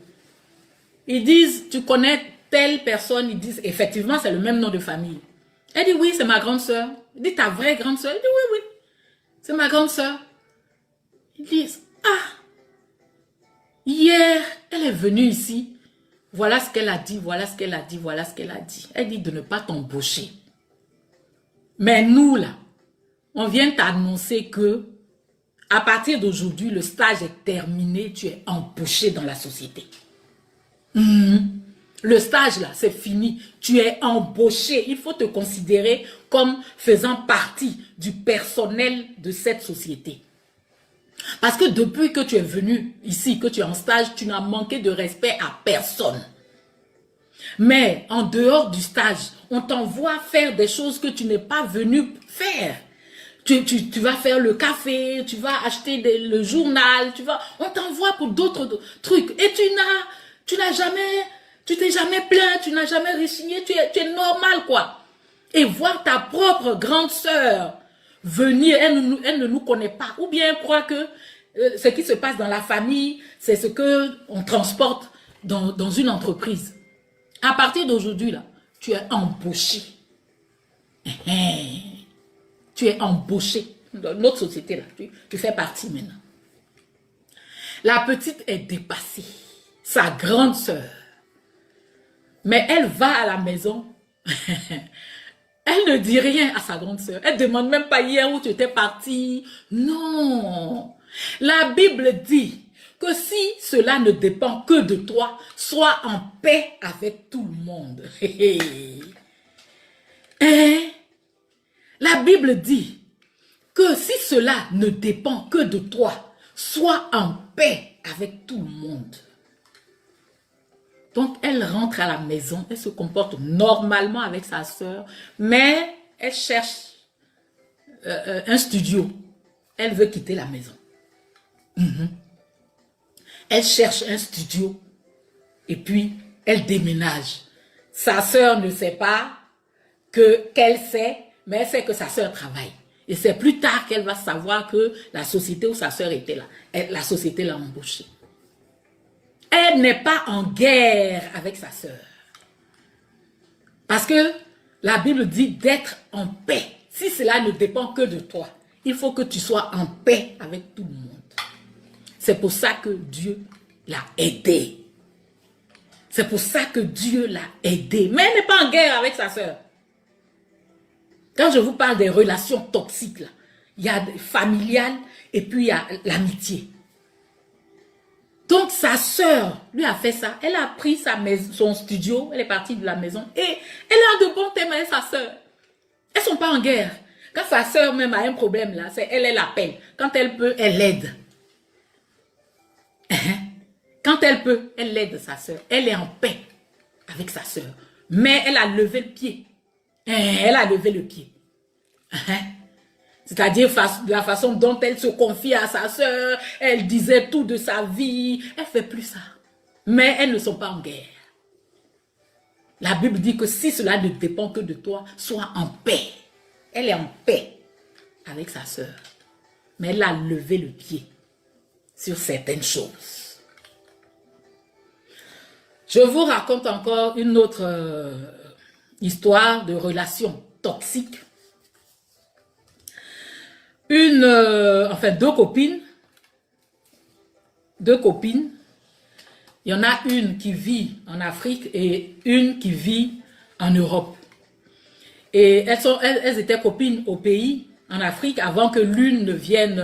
Ils disent, tu connais telle personne? Ils disent, effectivement, c'est le même nom de famille. Elle dit, oui, c'est ma grande sœur. Il dit, ta vraie grande sœur? Elle dit, oui, oui, c'est ma grande sœur. Ils disent, ah, hier, elle est venue ici. Voilà ce qu'elle a dit, voilà ce qu'elle a dit, voilà ce qu'elle a dit. Elle dit de ne pas t'embaucher. Mais nous, là, on vient t'annoncer que à partir d'aujourd'hui, le stage est terminé, tu es embauché dans la société. Le stage, là, c'est fini. Tu es embauché. Il faut te considérer comme faisant partie du personnel de cette société. Parce que depuis que tu es venu ici, que tu es en stage, tu n'as manqué de respect à personne. Mais en dehors du stage, on t'envoie faire des choses que tu n'es pas venu faire. Tu vas faire le café, tu vas acheter le journal, on t'envoie pour d'autres trucs. Et tu t'es jamais plaint, tu n'as jamais résigné, tu es normal quoi. Et voir ta propre grande sœur venir, elle ne nous connaît pas. Ou bien elle croit que ce qui se passe dans la famille, c'est ce qu'on transporte dans une entreprise. À partir d'aujourd'hui, là, tu es embauché. Tu es embauché. Dans notre société, là, tu fais partie maintenant. La petite est dépassée. Sa grande sœur. Mais elle va à la maison. Elle ne dit rien à sa grande sœur. Elle ne demande même pas hier où tu étais partie. Non. La Bible dit que si cela ne dépend que de toi, sois en paix avec tout le monde. La Bible dit que si cela ne dépend que de toi, sois en paix avec tout le monde. Donc, elle rentre à la maison, elle se comporte normalement avec sa sœur, mais elle cherche un studio elle veut quitter la maison. Elle cherche un studio et puis elle déménage. Sa sœur ne sait pas qu'elle sait, mais elle sait que sa sœur travaille. Et c'est plus tard qu'elle va savoir que la société où sa sœur était là, la société l'a embauchée. Elle n'est pas en guerre avec sa sœur. Parce que la Bible dit d'être en paix. Si cela ne dépend que de toi, il faut que tu sois en paix avec tout le monde. C'est pour ça que Dieu l'a aidée. C'est pour ça que Dieu l'a aidée. Mais elle n'est pas en guerre avec sa sœur. Quand je vous parle des relations toxiques, là, il y a des familiales et puis il y a l'amitié. Donc sa sœur lui a fait ça. Elle a pris son studio, elle est partie de la maison et elle a de bons thèmes avec sa sœur. Elles ne sont pas en guerre. Quand sa sœur même a un problème là, c'est elle l'appelle. Quand elle peut, elle l'aide. Quand elle peut, elle aide sa sœur. Elle est en paix avec sa sœur. Mais elle a levé le pied. Elle a levé le pied. C'est-à-dire la façon dont elle se confie à sa sœur, elle disait tout de sa vie. Elle ne fait plus ça. Mais elles ne sont pas en guerre. La Bible dit que si cela ne dépend que de toi, sois en paix. Elle est en paix avec sa sœur. Mais elle a levé le pied sur certaines choses. Je vous raconte encore une autre histoire de relation toxique. Deux copines. Il y en a une qui vit en Afrique et une qui vit en Europe. Et elles étaient copines au pays, en Afrique, avant que l'une ne vienne...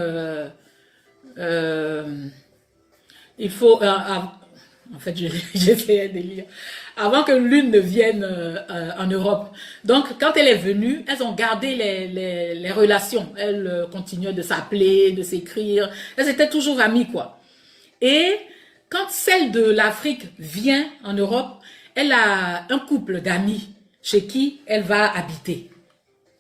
en fait, j'essayais de lire. Avant que l'une ne vienne en Europe. Donc, quand elle est venue, elles ont gardé les relations. Elles continuaient de s'appeler, de s'écrire. Elles étaient toujours amies, quoi. Et quand celle de l'Afrique vient en Europe, elle a un couple d'amis chez qui elle va habiter.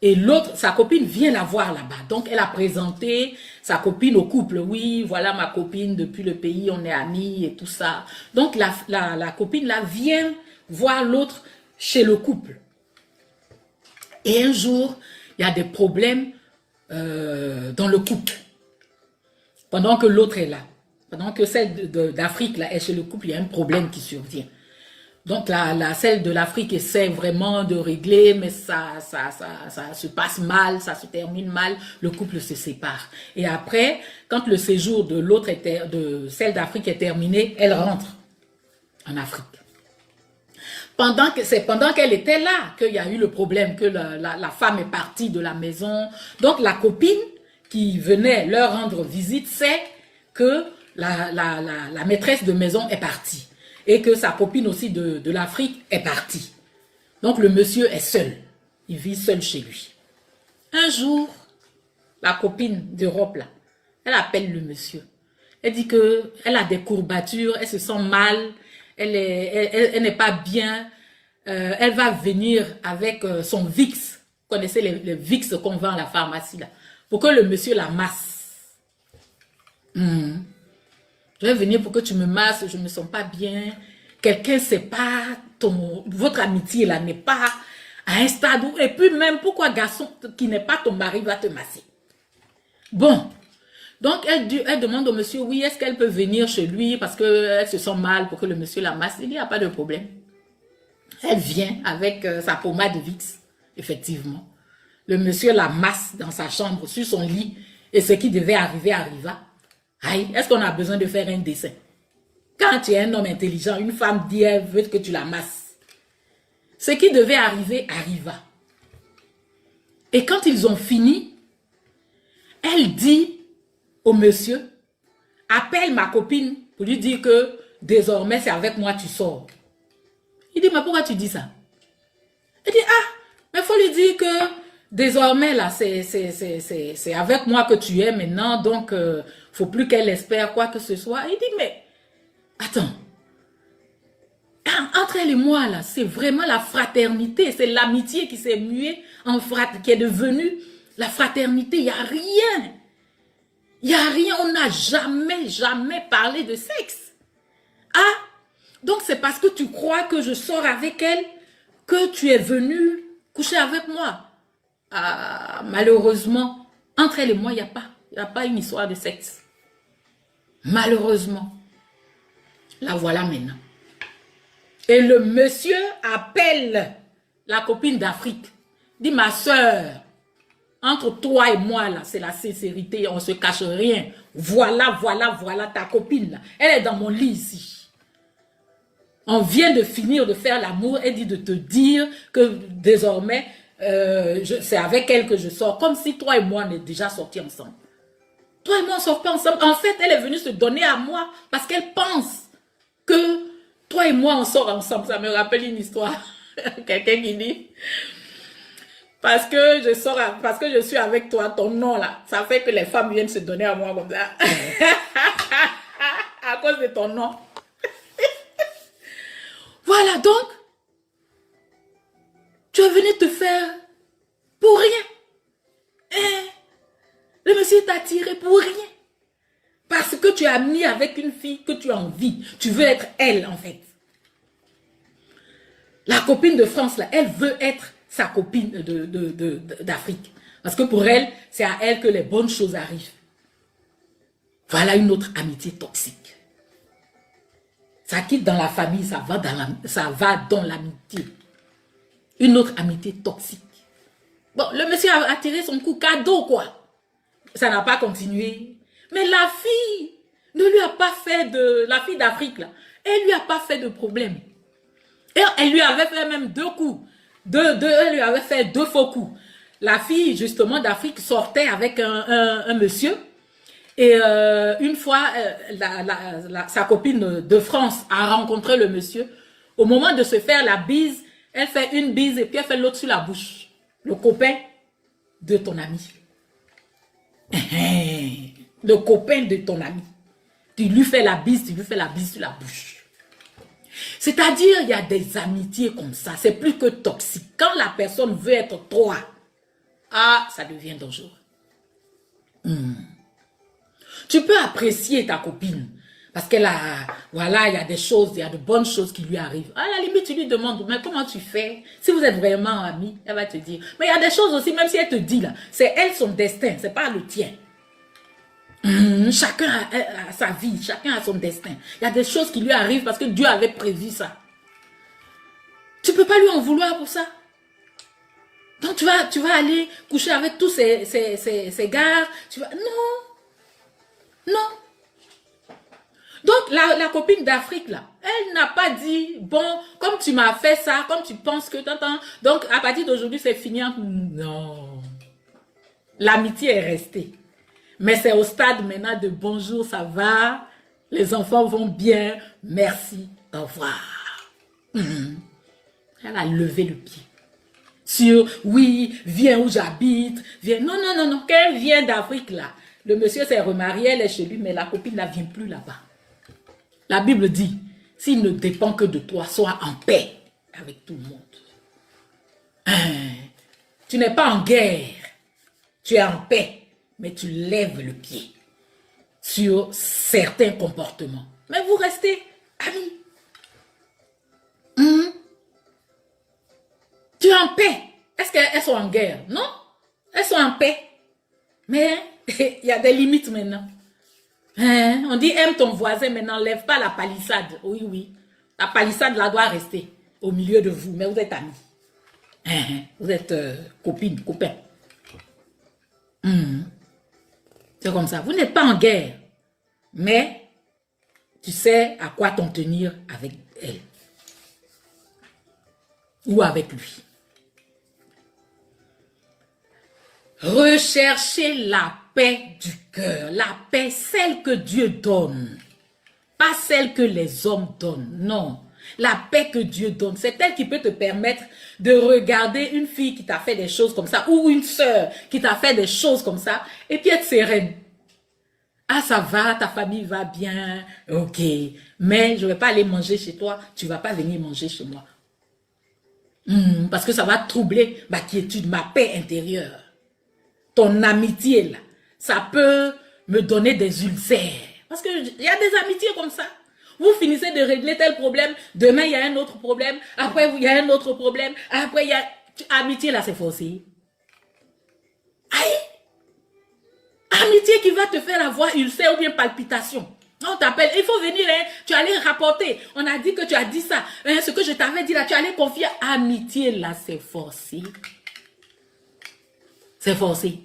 Et l'autre, sa copine, vient la voir là-bas. Donc, elle a présenté sa copine au couple. Oui, voilà ma copine, depuis le pays, on est amis et tout ça. Donc, la copine, là, vient voir l'autre chez le couple. Et un jour, il y a des problèmes dans le couple. Pendant que l'autre est là. Pendant que celle d'Afrique, là, est chez le couple, il y a un problème qui survient. Donc, celle de l'Afrique essaie vraiment de régler, mais ça se passe mal, ça se termine mal, le couple se sépare. Et après, quand le séjour de celle d'Afrique est terminé, elle rentre en Afrique. C'est pendant qu'elle était là qu'il y a eu le problème, que la femme est partie de la maison. Donc, la copine qui venait leur rendre visite sait que la maîtresse de maison est partie. Et que sa copine aussi de l'Afrique est partie. Donc le monsieur est seul. Il vit seul chez lui. Un jour, la copine d'Europe, là, elle appelle le monsieur. Elle dit qu'elle a des courbatures, elle se sent mal, elle n'est pas bien. Elle va venir avec son Vicks. Vous connaissez les Vicks qu'on vend à la pharmacie, là, pour que le monsieur la masse. Je vais venir pour que tu me masses, je ne me sens pas bien. Quelqu'un sait pas, votre amitié là n'est pas à un stade où... Et puis même, pourquoi garçon qui n'est pas ton mari va te masser? Bon, donc elle demande au monsieur, oui, est-ce qu'elle peut venir chez lui parce qu'elle se sent mal pour que le monsieur la masse? Il n'y a pas de problème. Elle vient avec sa pommade de Vicks, effectivement. Le monsieur la masse dans sa chambre, sur son lit, et ce qui devait arriver arriva. Aïe, est-ce qu'on a besoin de faire un dessin? Quand tu es un homme intelligent, une femme dit, elle veut que tu la masses. Ce qui devait arriver, arriva. Et quand ils ont fini, elle dit au monsieur, appelle ma copine pour lui dire que désormais c'est avec moi tu sors. Il dit, mais pourquoi tu dis ça? Elle dit, ah, mais il faut lui dire que désormais là, c'est avec moi que tu es maintenant, donc faut plus qu'elle espère quoi que ce soit. Il dit, mais attends, entre elle et moi là, c'est vraiment la fraternité, c'est l'amitié qui s'est muée en qui est devenue la fraternité, il n'y a rien. Il n'y a rien, on n'a jamais parlé de sexe. Ah, donc c'est parce que tu crois que je sors avec elle que tu es venu coucher avec moi. Ah, malheureusement, entre elle et moi, il n'y a pas une histoire de sexe. Malheureusement. La voilà maintenant. Et le monsieur appelle la copine d'Afrique. Dit, ma soeur, entre toi et moi, là, c'est la sincérité, on ne se cache rien. Voilà ta copine, là. Elle est dans mon lit ici. On vient de finir de faire l'amour. Elle dit de te dire que désormais, c'est avec elle que je sors. Comme si toi et moi, on est déjà sortis ensemble. Toi et moi, on ne sort pas ensemble. En fait, elle est venue se donner à moi parce qu'elle pense que toi et moi, on sort ensemble. Ça me rappelle une histoire. Quelqu'un qui dit, parce que je suis avec toi, ton nom là, ça fait que les femmes viennent se donner à moi comme ça. À cause de ton nom. Voilà, donc, tu es venu te faire pour rien. Hein? Le monsieur t'a tiré pour rien. Parce que tu as mis avec une fille que tu as envie. Tu veux être elle, en fait. La copine de France, là, elle veut être sa copine d'Afrique. Parce que pour elle, c'est à elle que les bonnes choses arrivent. Voilà une autre amitié toxique. Ça quitte dans la famille, ça va dans l'amitié. Une autre amitié toxique. Bon, le monsieur a tiré son coup cadeau, quoi. Ça n'a pas continué. Mais la fille ne lui a pas fait la fille d'Afrique, là, elle lui a pas fait de problème. Et elle lui avait fait même 2 coups. Elle lui avait fait 2 faux coups. La fille, justement, d'Afrique sortait avec un monsieur. Et une fois, sa copine de France a rencontré le monsieur. Au moment de se faire la bise, elle fait une bise et puis elle fait l'autre sur la bouche. Le copain de ton ami. Le copain de ton ami. Tu lui fais la bise sur la bouche. C'est-à-dire, il y a des amitiés comme ça. C'est plus que toxique. Quand la personne veut être toi, ah, ça devient dangereux. Tu peux apprécier ta copine. Parce qu'elle a, voilà, il y a des choses, il y a de bonnes choses qui lui arrivent. À la limite, tu lui demandes, mais comment tu fais? Si vous êtes vraiment amis, elle va te dire. Mais il y a des choses aussi, même si elle te dit là, c'est elle son destin, c'est pas le tien. Chacun a sa vie, chacun a son destin. Il y a des choses qui lui arrivent parce que Dieu avait prévu ça. Tu peux pas lui en vouloir pour ça. Donc tu vas aller coucher avec tous ces gars. Non. Donc la copine d'Afrique là, elle n'a pas dit, bon, comme tu m'as fait ça, comme tu penses que t'entends, donc à partir d'aujourd'hui c'est fini. Non. L'amitié est restée. Mais c'est au stade maintenant de bonjour, ça va, les enfants vont bien, merci, au revoir. Elle a levé le pied. Sur, oui, viens où j'habite, viens. Non. Quand elle vient d'Afrique là, le monsieur s'est remarié, elle est chez lui, mais la copine ne vient plus là-bas. La Bible dit, s'il ne dépend que de toi, sois en paix avec tout le monde. Tu n'es pas en guerre, tu es en paix. Mais tu lèves le pied sur certains comportements. Mais vous restez amis. Tu es en paix. Est-ce qu'elles sont en guerre? Non. Elles sont en paix. Mais il y a des limites maintenant. On dit aime ton voisin, mais n'enlève pas la palissade. Oui. La palissade là doit rester au milieu de vous. Mais vous êtes amis. Vous êtes copines, copains. C'est comme ça. Vous n'êtes pas en guerre. Mais tu sais à quoi t'en tenir avec elle. Ou avec lui. Recherchez la paix du cœur. La paix, celle que Dieu donne. Pas celle que les hommes donnent. Non. La paix que Dieu donne. C'est elle qui peut te permettre de regarder une fille qui t'a fait des choses comme ça. Ou une sœur qui t'a fait des choses comme ça. Et puis être sereine. Ah, ça va, ta famille va bien. Ok. Mais je ne vais pas aller manger chez toi. Tu ne vas pas venir manger chez moi. Parce que ça va troubler ma quiétude, ma paix intérieure. Ton amitié là. Ça peut me donner des ulcères. Parce qu'il y a des amitiés comme ça. Vous finissez de régler tel problème, demain il y a un autre problème, après il y a un autre problème, après il y a... Amitié là, c'est forcé. Aïe! Amitié qui va te faire avoir ulcère ou bien palpitation. On t'appelle, il faut venir, hein, tu allais rapporter. On a dit que tu as dit ça. Hein, ce que je t'avais dit là, tu allais confier. Amitié là, c'est forcé. C'est forcé.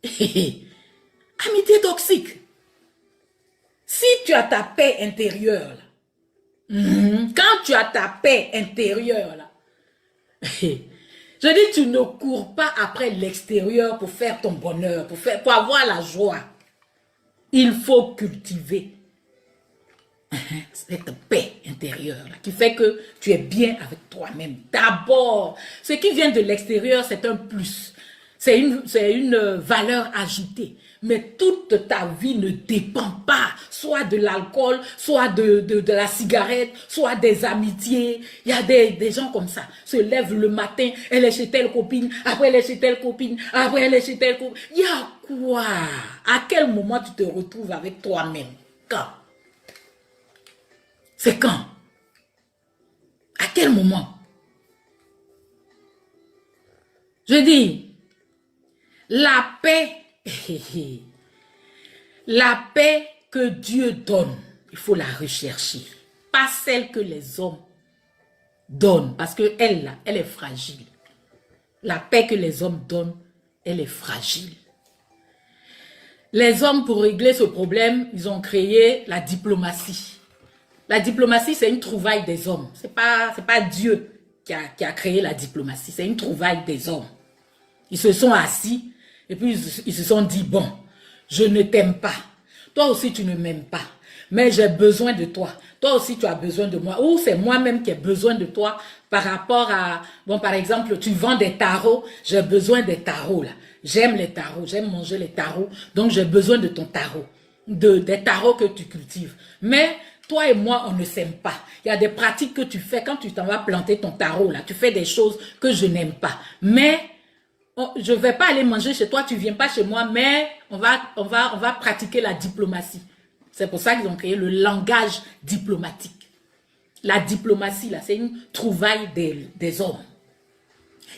Aïe! Amitié toxique. Si tu as ta paix intérieure, là, quand tu as ta paix intérieure, là, je dis, tu ne cours pas après l'extérieur pour faire ton bonheur, pour avoir la joie. Il faut cultiver cette paix intérieure là, qui fait que tu es bien avec toi-même. D'abord, ce qui vient de l'extérieur, c'est un plus. C'est une valeur ajoutée. Mais toute ta vie ne dépend pas soit de l'alcool, soit de la cigarette, soit des amitiés. Il y a des gens comme ça, se lèvent le matin, elle est chez telle copine, après elle est chez telle copine, après elle est chez telle copine. Il y a quoi? À quel moment tu te retrouves avec toi-même? Quand? C'est quand? À quel moment? Je dis, la paix, la paix que Dieu donne, il faut la rechercher. Pas celle que les hommes donnent, parce qu'elle là, elle est fragile. La paix que les hommes donnent, elle est fragile. Les hommes, pour régler ce problème, ils ont créé la diplomatie. La diplomatie, c'est une trouvaille des hommes. C'est pas Dieu qui a créé la diplomatie, c'est une trouvaille des hommes. Ils se sont assis et puis ils se sont dit, bon, je ne t'aime pas. Toi aussi, tu ne m'aimes pas. Mais j'ai besoin de toi. Toi aussi, tu as besoin de moi. Ou c'est moi-même qui ai besoin de toi par rapport à... Bon, par exemple, tu vends des tarots. J'ai besoin des tarots, là. J'aime les tarots. J'aime manger les tarots. Donc, j'ai besoin de ton tarot. Des tarots que tu cultives. Mais toi et moi, on ne s'aime pas. Il y a des pratiques que tu fais quand tu t'en vas planter ton tarot, là. Tu fais des choses que je n'aime pas. Mais... je ne vais pas aller manger chez toi, tu ne viens pas chez moi, mais on va pratiquer la diplomatie. C'est pour ça qu'ils ont créé le langage diplomatique. La diplomatie, là, c'est une trouvaille des hommes.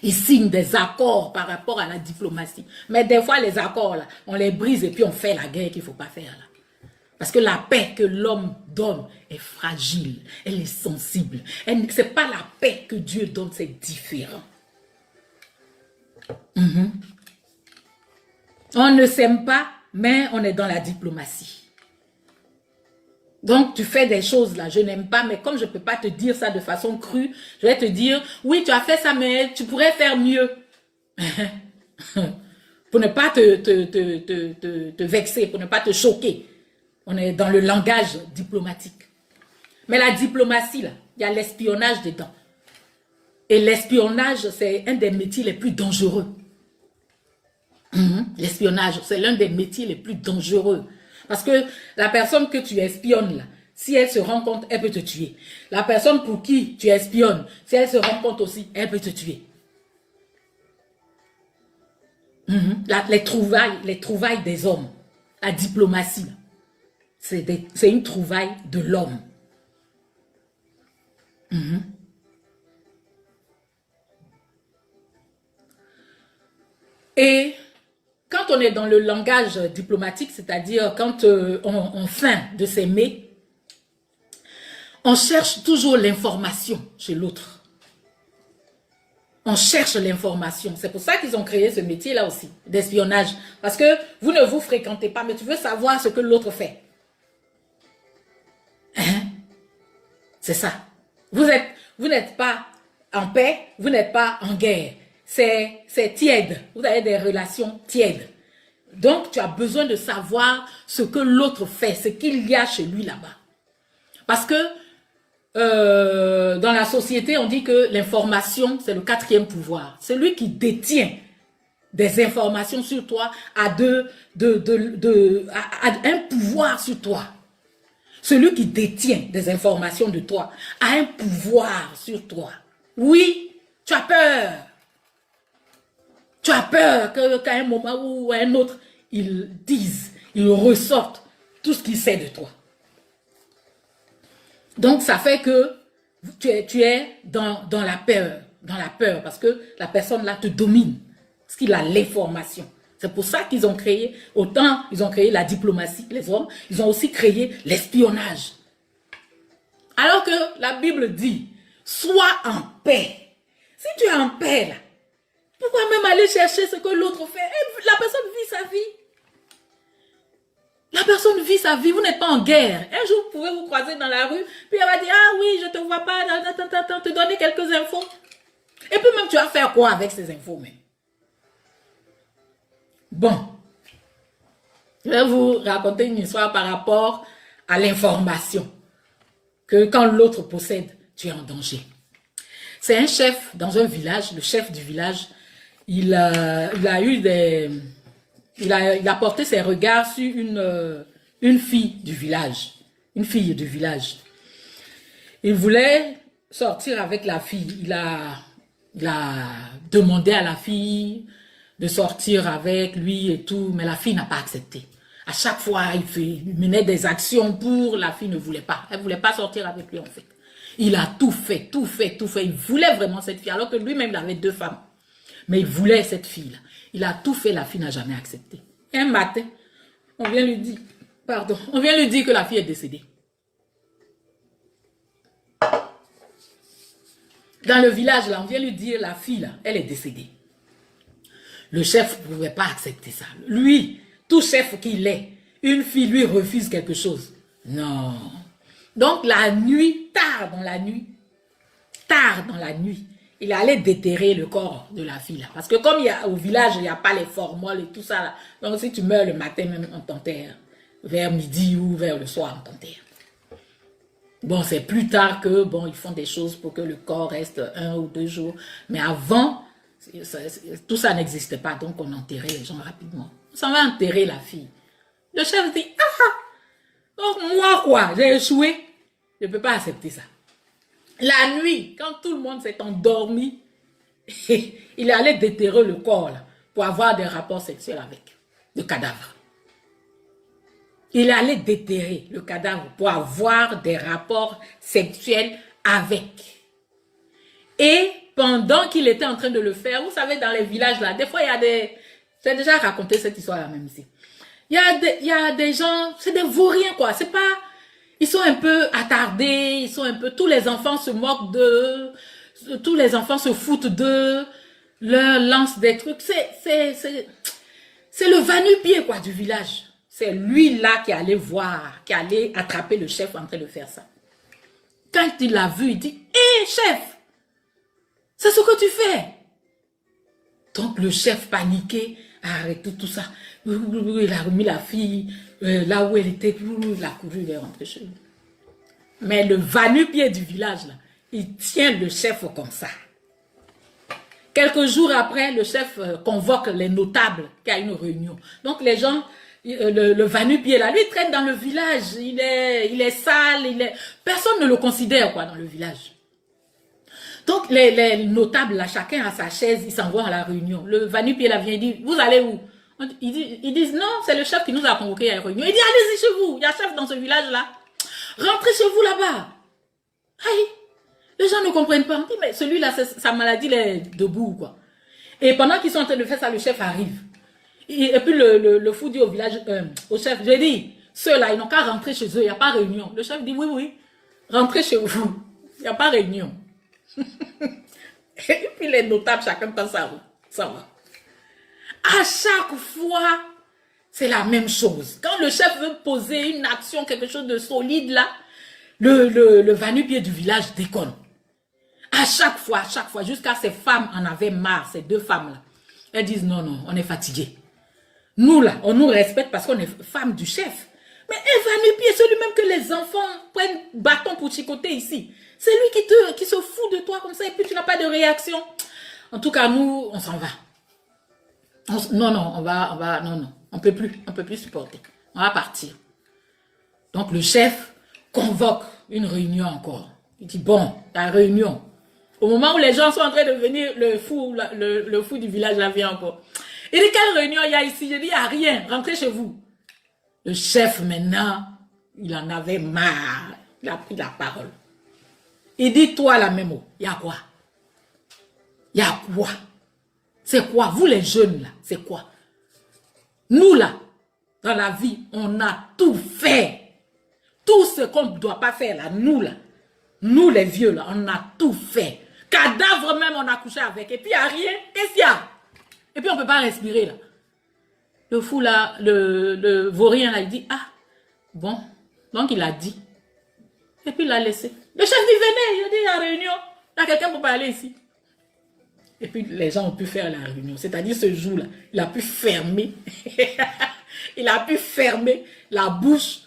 Ils signent des accords par rapport à la diplomatie. Mais des fois, les accords, là, on les brise et puis on fait la guerre qu'il ne faut pas faire, là. Parce que la paix que l'homme donne est fragile, elle est sensible. Ce n'est pas la paix que Dieu donne, c'est différent. On ne s'aime pas, mais on est dans la diplomatie. Donc, tu fais des choses là, je n'aime pas, mais comme je ne peux pas te dire ça de façon crue, je vais te dire, oui, tu as fait ça, mais tu pourrais faire mieux. Pour ne pas te vexer, pour ne pas te choquer. On est dans le langage diplomatique. Mais la diplomatie, là, il y a l'espionnage dedans. Et l'espionnage, c'est un des métiers les plus dangereux. L'espionnage, c'est l'un des métiers les plus dangereux. Parce que la personne que tu espionnes, là, si elle se rend compte, elle peut te tuer. La personne pour qui tu espionnes, si elle se rend compte aussi, elle peut te tuer. Les trouvailles des hommes, la diplomatie, c'est une trouvaille de l'homme. Et quand on est dans le langage diplomatique, c'est-à-dire quand on feint de s'aimer, on cherche toujours l'information chez l'autre. On cherche l'information. C'est pour ça qu'ils ont créé ce métier-là aussi, d'espionnage. Parce que vous ne vous fréquentez pas, mais tu veux savoir ce que l'autre fait. C'est ça. Vous n'êtes pas en paix, vous n'êtes pas en guerre. C'est tiède. Vous avez des relations tièdes. Donc, tu as besoin de savoir ce que l'autre fait, ce qu'il y a chez lui là-bas. Parce que dans la société, on dit que l'information, c'est le 4e pouvoir. Celui qui détient des informations sur toi a un pouvoir sur toi. Celui qui détient des informations de toi a un pouvoir sur toi. Oui, tu as peur. Tu as peur qu'à un moment ou à un autre, ils disent, ils ressortent tout ce qu'ils savent de toi. Donc, ça fait que tu es dans la peur, parce que la personne là te domine, parce qu'il a l'information. C'est pour ça qu'ils ont créé, autant ils ont créé la diplomatie, les hommes, ils ont aussi créé l'espionnage. Alors que la Bible dit, sois en paix. Si tu es en paix là, pourquoi même aller chercher ce que l'autre fait? La personne vit sa vie. La personne vit sa vie, vous n'êtes pas en guerre. Un jour, vous pouvez vous croiser dans la rue, puis elle va dire, ah oui, je ne te vois pas, te donner quelques infos. Et puis même, tu vas faire quoi avec ces infos même? Bon, je vais vous raconter une histoire par rapport à l'information. Que quand l'autre possède, tu es en danger. C'est un chef dans un village, le chef du village, il a porté ses regards sur une fille du village. Une fille du village. Il voulait sortir avec la fille. Il a demandé à la fille de sortir avec lui et tout, mais la fille n'a pas accepté. À chaque fois, il menait des actions pour, la fille ne voulait pas. Elle ne voulait pas sortir avec lui en fait. Il a tout fait. Il voulait vraiment cette fille, alors que lui-même, il avait 2 femmes. Mais il voulait cette fille-là. Il a tout fait, la fille n'a jamais accepté. Et un matin, on vient lui dire que la fille est décédée. Dans le village, là, on vient lui dire, la fille, là, elle est décédée. Le chef ne pouvait pas accepter ça. Lui, tout chef qu'il est, une fille lui refuse quelque chose. Non. Donc, la nuit, tard dans la nuit, il allait déterrer le corps de la fille là. Parce que comme au village, il n'y a pas les formoles et tout ça là. Donc, si tu meurs le matin, même on t'enterre. Vers midi ou vers le soir, on t'enterre. Bon, c'est plus tard que, bon, ils font des choses pour que le corps reste 1 ou 2 jours. Mais avant, tout ça n'existait pas. Donc, on enterrait les gens rapidement. On s'en va enterrer la fille. Le chef dit, donc moi quoi, j'ai échoué. Je ne peux pas accepter ça. La nuit, quand tout le monde s'est endormi, il allait déterrer le corps là, pour avoir des rapports sexuels avec le cadavre. Il allait déterrer le cadavre pour avoir des rapports sexuels avec. Et pendant qu'il était en train de le faire, vous savez, dans les villages là, des fois il y a des... J'ai déjà raconté cette histoire là même ici. Il y a des gens, c'est des vauriens quoi, c'est pas... Ils sont un peu attardés, ils sont un peu... Tous les enfants se moquent d'eux, tous les enfants se foutent d'eux, leur lancent des trucs. C'est le va-nu-pied quoi du village. C'est lui là qui allait voir, qui allait attraper le chef en train de faire ça. Quand il l'a vu, il dit, hé chef, c'est ce que tu fais. Donc le chef paniqué a arrêté tout ça. Il a remis la fille là où elle était, il a couru, il est rentré chez lui. Mais le va-nu-pied du village, là, il tient le chef comme ça. Quelques jours après, le chef convoque les notables qui a une réunion. Donc les gens, le va-nu-pied là, lui il traîne dans le village, il est sale, personne ne le considère quoi dans le village. Donc les notables là, chacun a sa chaise, ils s'en vont à la réunion. Le va-nu-pied là vient dire, vous allez où? Ils disent non, c'est le chef qui nous a convoqués à la réunion. Il dit allez-y chez vous, il y a chef dans ce village là. Rentrez chez vous là-bas. Aïe, les gens ne comprennent pas. On dit mais celui-là, sa maladie il est debout quoi. Et pendant qu'ils sont en train de faire ça, le chef arrive. Et puis le fou dit au village, au chef, j'ai dit, ceux-là, ils n'ont qu'à rentrer chez eux, il n'y a pas réunion. Le chef dit, oui, rentrez chez vous, il n'y a pas réunion. Et puis les notables, chacun prend sa route, ça va. À chaque fois, c'est la même chose. Quand le chef veut poser une action, quelque chose de solide là, le va-nu-pied du village déconne. À chaque fois, jusqu'à ces femmes en avaient marre, ces 2 femmes-là. Elles disent, non, on est fatigués. Nous, là, on nous respecte parce qu'on est femme du chef. Mais un va-nu-pied, celui-même que les enfants prennent bâton pour chicoter ici. C'est lui qui se fout de toi comme ça et puis tu n'as pas de réaction. En tout cas, nous, on s'en va. Non, on peut plus supporter. On va partir. Donc, le chef convoque une réunion encore. Il dit, bon, la réunion, Au moment où les gens sont en train de venir, le fou du village là vient encore. Il dit, quelle réunion il y a ici? Je dis, il n'y a rien, rentrez chez vous. Le chef maintenant, il en avait marre. Il a pris la parole. Il dit, toi la même mot, il y a quoi? Il y a quoi? C'est quoi? Vous les jeunes là, c'est quoi? Nous là, dans la vie, on a tout fait. Tout ce qu'on ne doit pas faire là, nous les vieux là, on a tout fait. Cadavre même, on a couché avec. Et puis il n'y a rien. Qu'est-ce qu'il y a? Et puis on ne peut pas respirer là. Le fou là, le vaurien là, il dit, ah, bon, donc il a dit. Et puis il l'a laissé. Le chef dit, venez, il a dit, il y a réunion. Il y a quelqu'un pour parler ici. Et puis les gens ont pu faire la réunion. C'est-à-dire ce jour-là, il a pu fermer. Il a pu fermer la bouche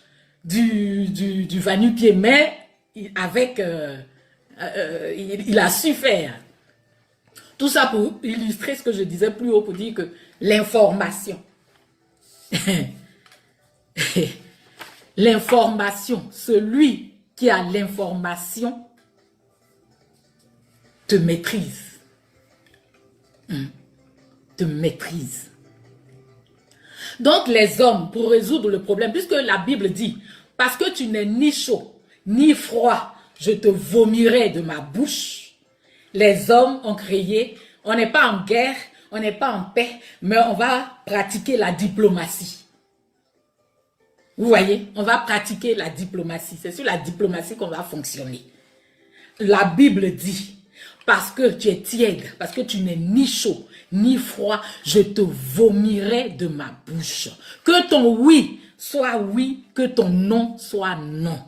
du va-nu-pied, mais avec, il a su faire. Tout ça pour illustrer ce que je disais plus haut, pour dire que l'information, l'information, celui qui a l'information te maîtrise. Te maîtrise. Donc les hommes, pour résoudre le problème, puisque la Bible dit, parce que tu n'es ni chaud, ni froid, je te vomirai de ma bouche. Les hommes ont créé, on n'est pas en guerre, on n'est pas en paix, mais on va pratiquer la diplomatie. Vous voyez, on va pratiquer la diplomatie. C'est sur la diplomatie qu'on va fonctionner. La Bible dit, parce que tu es tiède, parce que tu n'es ni chaud, ni froid, je te vomirai de ma bouche. Que ton oui soit oui, que ton non soit non.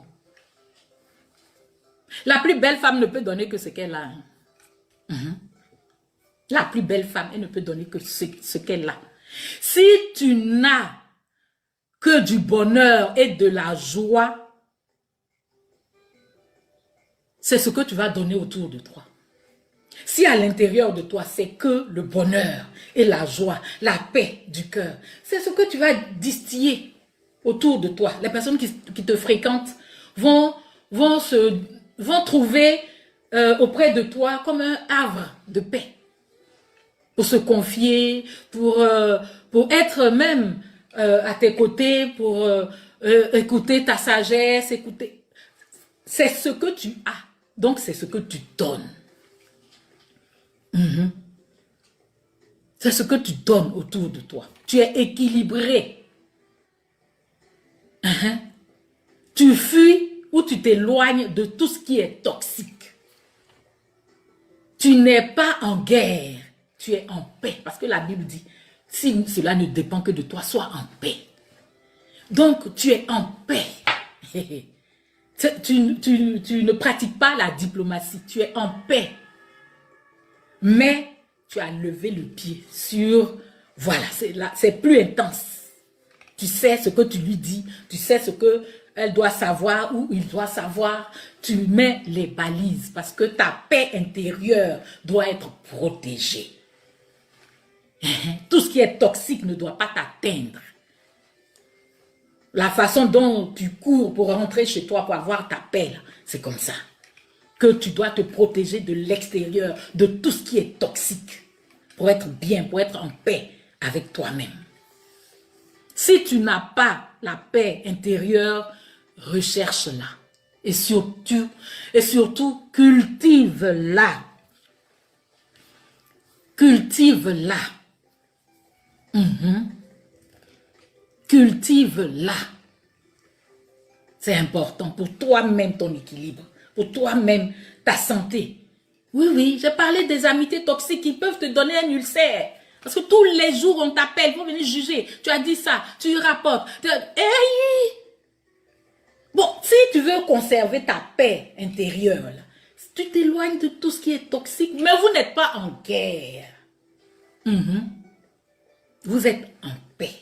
La plus belle femme ne peut donner que ce qu'elle a. La plus belle femme, elle ne peut donner que ce qu'elle a. Si tu n'as que du bonheur et de la joie, c'est ce que tu vas donner autour de toi. Si à l'intérieur de toi, c'est que le bonheur et la joie, la paix du cœur, c'est ce que tu vas distiller autour de toi. Les personnes qui te fréquentent vont trouver auprès de toi comme un havre de paix. Pour se confier, pour être même à tes côtés, pour écouter ta sagesse, écouter. C'est ce que tu as. Donc, c'est ce que tu donnes. C'est ce que tu donnes autour de toi. Tu es équilibré. Tu fuis ou tu t'éloignes de tout ce qui est toxique. Tu n'es pas en guerre. Tu es en paix. Parce que la Bible dit, si cela ne dépend que de toi, sois en paix. Donc, tu es en paix. Tu ne pratiques pas la diplomatie. Tu es en paix. Mais tu as levé le pied sur, voilà, c'est plus intense. Tu sais ce que tu lui dis, tu sais ce qu'elle doit savoir ou il doit savoir. Tu mets les balises parce que ta paix intérieure doit être protégée. Tout ce qui est toxique ne doit pas t'atteindre. La façon dont tu cours pour rentrer chez toi pour avoir ta paix, c'est comme ça. Que tu dois te protéger de l'extérieur, de tout ce qui est toxique, pour être bien, pour être en paix avec toi-même. Si tu n'as pas la paix intérieure, recherche-la. Et surtout, cultive-la. Cultive-la. Cultive-la. C'est important pour toi-même, ton équilibre. Pour toi-même, ta santé. Oui, oui, j'ai parlé des amitiés toxiques qui peuvent te donner un ulcère. Parce que tous les jours, on t'appelle pour venir juger. Tu as dit ça, tu rapportes. Hey! Bon, si tu veux conserver ta paix intérieure, là, tu t'éloignes de tout ce qui est toxique, mais vous n'êtes pas en guerre. Vous êtes en paix.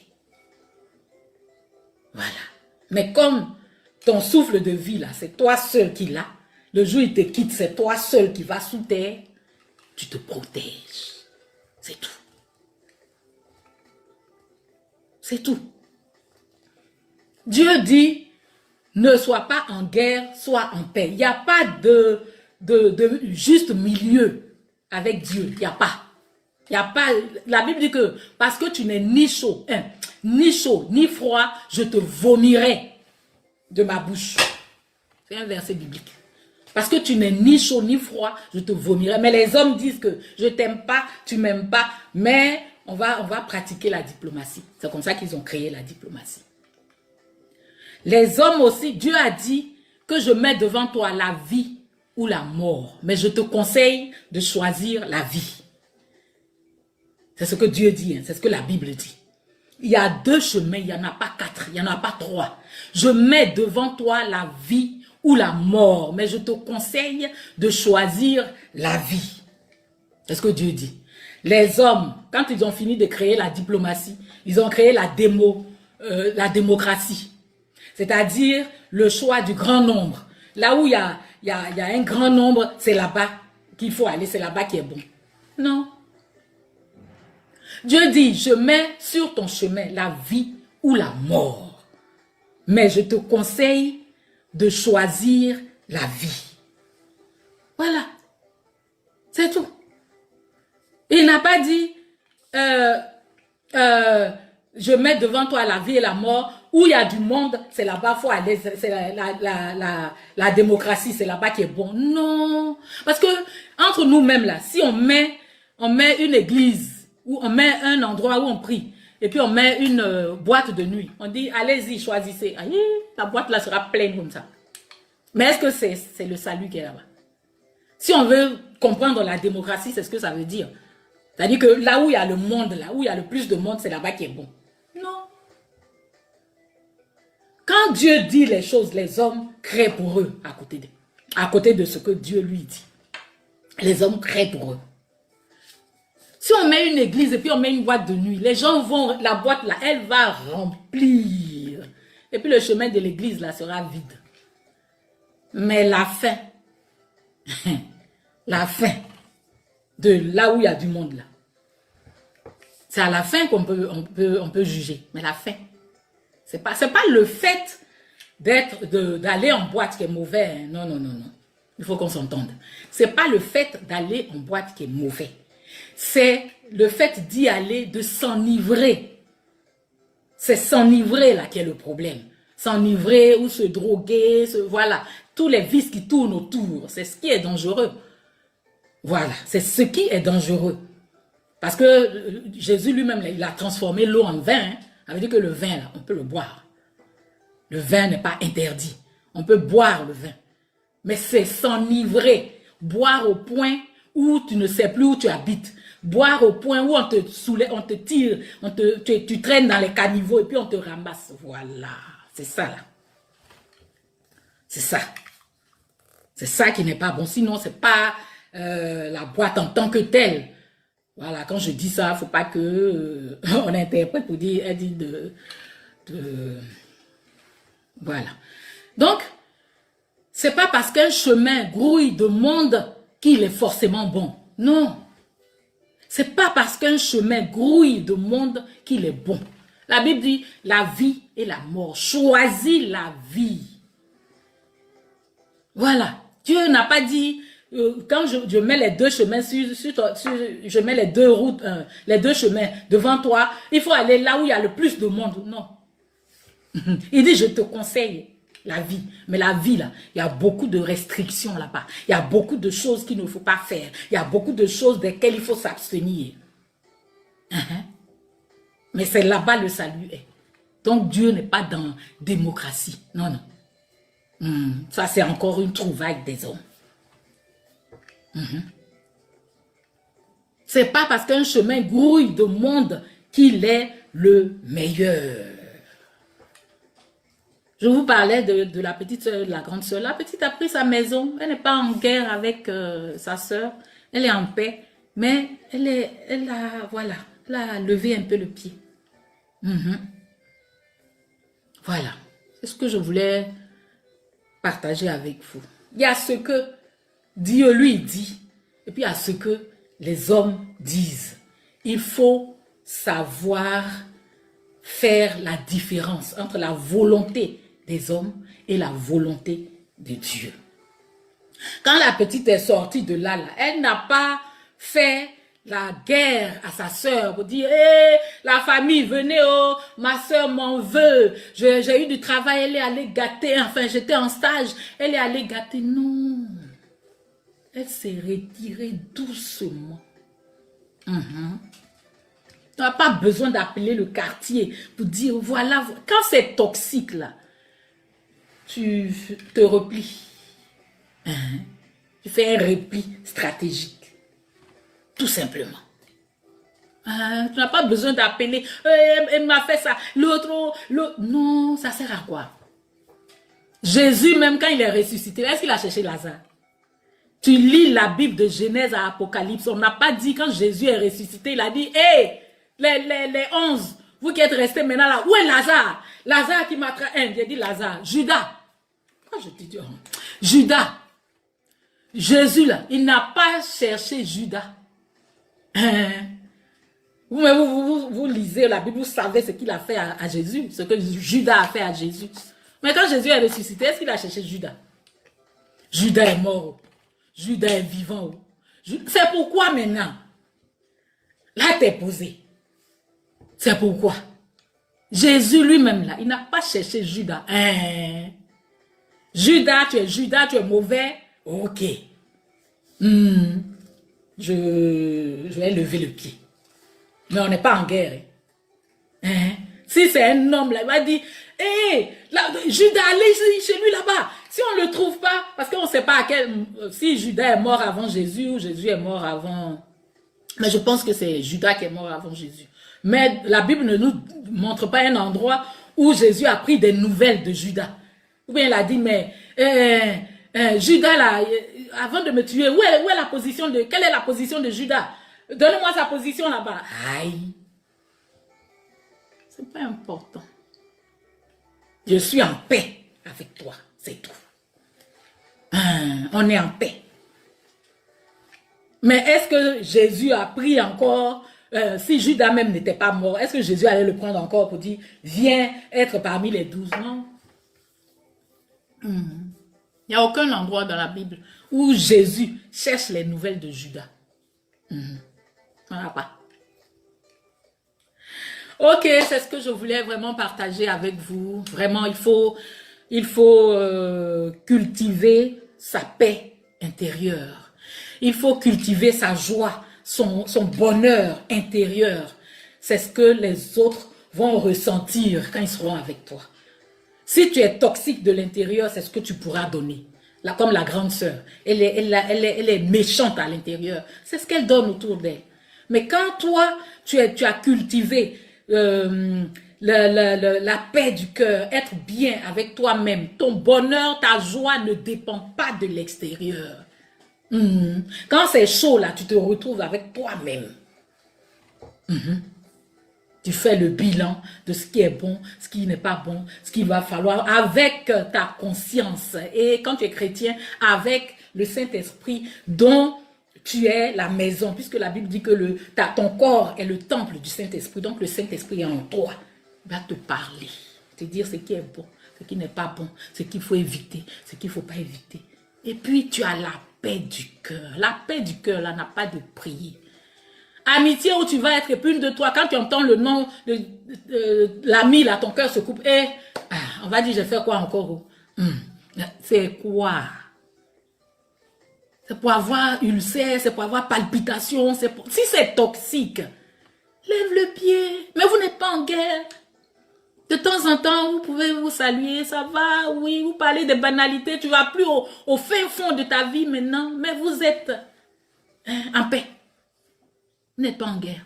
Voilà. Mais comme ton souffle de vie, là, c'est toi seul qui l'as, le jour où il te quitte, c'est toi seul qui vas sous terre, tu te protèges. C'est tout. C'est tout. Dieu dit, ne sois pas en guerre, sois en paix. Il n'y a pas de juste milieu avec Dieu. Il n'y a pas. Il n'y a pas. La Bible dit que parce que tu n'es ni chaud, ni froid, je te vomirai de ma bouche. C'est un verset biblique. Parce que tu n'es ni chaud ni froid, je te vomirai. Mais les hommes disent que je t'aime pas, tu m'aimes pas, mais on va pratiquer la diplomatie. C'est comme ça qu'ils ont créé la diplomatie. Les hommes aussi, Dieu a dit que je mets devant toi la vie ou la mort. Mais je te conseille de choisir la vie. C'est ce que Dieu dit, hein, c'est ce que la Bible dit. Il y a 2 chemins, il n'y en a pas 4, il n'y en a pas 3. Je mets devant toi la vie ou la mort, mais je te conseille de choisir la vie. C'est ce que Dieu dit. Les hommes, quand ils ont fini de créer la diplomatie, ils ont créé la démocratie. C'est-à-dire le choix du grand nombre. Là où il y a un grand nombre, c'est là-bas qu'il faut aller, c'est là-bas qui est bon. Non. Dieu dit, je mets sur ton chemin la vie ou la mort. Mais je te conseille de choisir la vie. Voilà. C'est tout. Il n'a pas dit, je mets devant toi la vie et la mort, où il y a du monde, c'est là-bas, faut aller, c'est la démocratie, c'est là-bas qui est bon. Non. Parce que, entre nous-mêmes là, si on met une église, ou on met un endroit où on prie, et puis on met une boîte de nuit, on dit, allez-y, choisissez. Aïe, la boîte là sera pleine comme ça. Mais est-ce que c'est le salut qui est là-bas? Si on veut comprendre la démocratie, c'est ce que ça veut dire. C'est-à-dire que là où il y a le monde, là où il y a le plus de monde, c'est là-bas qui est bon. Non. Quand Dieu dit les choses, les hommes créent pour eux à côté de ce que Dieu lui dit. Les hommes créent pour eux. Si on met une église et puis on met une boîte de nuit, les gens vont, la boîte là, elle va remplir. Et puis le chemin de l'église là sera vide. Mais la fin de là où il y a du monde là, c'est à la fin qu'on peut juger. Mais la fin, c'est pas le fait d'aller en boîte qui est mauvais. Hein. Non, non, non, non. Il faut qu'on s'entende. C'est pas le fait d'aller en boîte qui est mauvais. C'est le fait d'y aller, de s'enivrer. C'est s'enivrer là qui est le problème. S'enivrer ou se droguer, voilà. Tous les vices qui tournent autour, c'est ce qui est dangereux. Voilà, c'est ce qui est dangereux. Parce que Jésus lui-même, il a transformé l'eau en vin. Hein. Ça veut dire que le vin, là, on peut le boire. Le vin n'est pas interdit. On peut boire le vin. Mais c'est s'enivrer. Boire au point où tu ne sais plus où tu habites. Boire au point où on te soulève, on te tire, tu traînes dans les caniveaux et puis on te ramasse. Voilà, c'est ça là. C'est ça. C'est ça qui n'est pas bon. Sinon, c'est pas la boîte en tant que telle. Voilà, quand je dis ça, il ne faut pas que on interprète pour dire, elle dit voilà. Donc, c'est pas parce qu'un chemin grouille de monde qu'il est forcément bon. Non. C'est pas parce qu'un chemin grouille de monde qu'il est bon. La Bible dit la vie et la mort. Choisis la vie. Voilà. Dieu n'a pas dit, quand je mets les 2 chemins, je mets les 2 routes, les 2 chemins devant toi, il faut aller là où il y a le plus de monde. Non. Il dit, je te conseille la vie. Mais la vie, là, il y a beaucoup de restrictions là-bas. Il y a beaucoup de choses qu'il ne faut pas faire. Il y a beaucoup de choses desquelles il faut s'abstenir. Mais c'est là-bas le salut est. Donc Dieu n'est pas dans démocratie. Non, non. Ça, c'est encore une trouvaille des hommes. C'est pas parce qu'un chemin grouille de monde qu'il est le meilleur. Je vous parlais de la petite soeur, de la grande soeur. La petite a pris sa maison. Elle n'est pas en guerre avec sa soeur. Elle est en paix. Mais elle a levé un peu le pied. Voilà. C'est ce que je voulais partager avec vous. Il y a ce que Dieu lui dit. Et puis il y a ce que les hommes disent. Il faut savoir faire la différence entre la volonté des hommes et la volonté de Dieu. Quand la petite est sortie de là, elle n'a pas fait la guerre à sa sœur pour dire hey, la famille, venez, oh, ma sœur m'en veut, j'ai eu du travail, elle est allée gâter, enfin j'étais en stage, elle est allée gâter. Non, elle s'est retirée doucement. Tu n'as pas besoin d'appeler le quartier pour dire voilà, quand c'est toxique là, tu te replies. Tu fais un repli stratégique. Tout simplement. Tu n'as pas besoin d'appeler. Elle m'a fait ça. L'autre. Non, ça sert à quoi? Jésus, même quand il est ressuscité, est-ce qu'il a cherché Lazare? Tu lis la Bible de Genèse à Apocalypse. On n'a pas dit quand Jésus est ressuscité, il a dit, hé, les 11, vous qui êtes restés maintenant là, où est Lazare? Lazare qui m'a trahi. J'ai dit Lazare. Judas. Quand je te dis, Judas. Jésus là, il n'a pas cherché Judas. Vous lisez la Bible, vous savez ce qu'il a fait à Jésus, ce que Judas a fait à Jésus. Mais quand Jésus est ressuscité, est-ce qu'il a cherché Judas? Judas est mort. Judas est vivant. C'est pourquoi maintenant, là t'es posé. C'est pourquoi. Jésus lui-même là, il n'a pas cherché Judas. Judas, tu es mauvais. Ok. Je vais lever le pied. Mais on n'est pas en guerre. Si c'est un homme là, il va dire, hé, Judas, allez chez lui là-bas. Si on ne le trouve pas, parce qu'on ne sait pas si Judas est mort avant Jésus ou Jésus est mort avant. Mais je pense que c'est Judas qui est mort avant Jésus. Mais la Bible ne nous montre pas un endroit où Jésus a pris des nouvelles de Judas. Ou bien il a dit, mais Judas là, avant de me tuer, quelle est la position de Judas? Donne-moi sa position là-bas. Aïe. C'est pas important. Je suis en paix avec toi, c'est tout. On est en paix. Mais est-ce que Jésus a pris encore, si Judas même n'était pas mort, est-ce que Jésus allait le prendre encore pour dire, viens être parmi les 12? Non. Il n'y a aucun endroit dans la Bible où Jésus cherche les nouvelles de Judas. Voilà pas. Ok, c'est ce que je voulais vraiment partager avec vous. Vraiment, il faut cultiver sa paix intérieure. Il faut cultiver sa joie, son bonheur intérieur. C'est ce que les autres vont ressentir quand ils seront avec toi. Si tu es toxique de l'intérieur, c'est ce que tu pourras donner. Là, comme la grande sœur, elle est méchante à l'intérieur. C'est ce qu'elle donne autour d'elle. Mais quand toi, tu as cultivé la paix du cœur, être bien avec toi-même, ton bonheur, ta joie ne dépend pas de l'extérieur. Quand c'est chaud là, tu te retrouves avec toi-même. Tu fais le bilan de ce qui est bon, ce qui n'est pas bon, ce qu'il va falloir avec ta conscience. Et quand tu es chrétien, avec le Saint-Esprit dont tu es la maison, puisque la Bible dit que ton corps est le temple du Saint-Esprit. Donc le Saint-Esprit est en toi. Il va te parler, te dire ce qui est bon, ce qui n'est pas bon, ce qu'il faut éviter, ce qu'il ne faut pas éviter. Et puis tu as la paix du cœur. La paix du cœur, là, n'a pas de prix. Amitié où tu vas être épune de toi. Quand tu entends le nom de l'ami, là, ton cœur se coupe. On va dire, j'ai fait quoi encore? C'est quoi? C'est pour avoir ulcère, c'est pour avoir palpitation. Si c'est toxique, lève le pied. Mais vous n'êtes pas en guerre. De temps en temps, vous pouvez vous saluer. Ça va, oui, vous parlez de banalités. Tu ne vas plus au fin fond de ta vie maintenant. Mais vous êtes en paix. Vous n'êtes pas en guerre.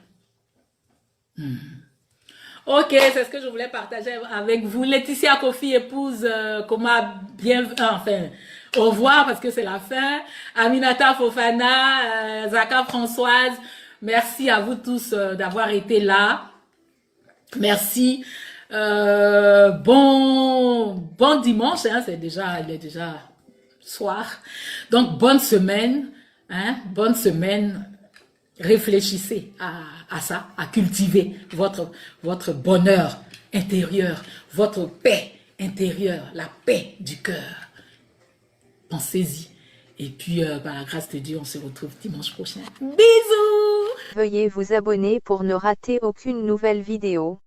Ok, c'est ce que je voulais partager avec vous. Laetitia Kofi, épouse Koma, enfin, au revoir parce que c'est la fin. Aminata Fofana, Zaka Françoise, merci à vous tous d'avoir été là. Merci. Bon dimanche, hein, il est déjà soir. Donc, bonne semaine. Bonne semaine. Réfléchissez à ça, à cultiver votre bonheur intérieur, votre paix intérieure, la paix du cœur. Pensez-y Et puis, par la grâce de Dieu, on se retrouve dimanche prochain. Bisous! Veuillez vous abonner pour ne rater aucune nouvelle vidéo.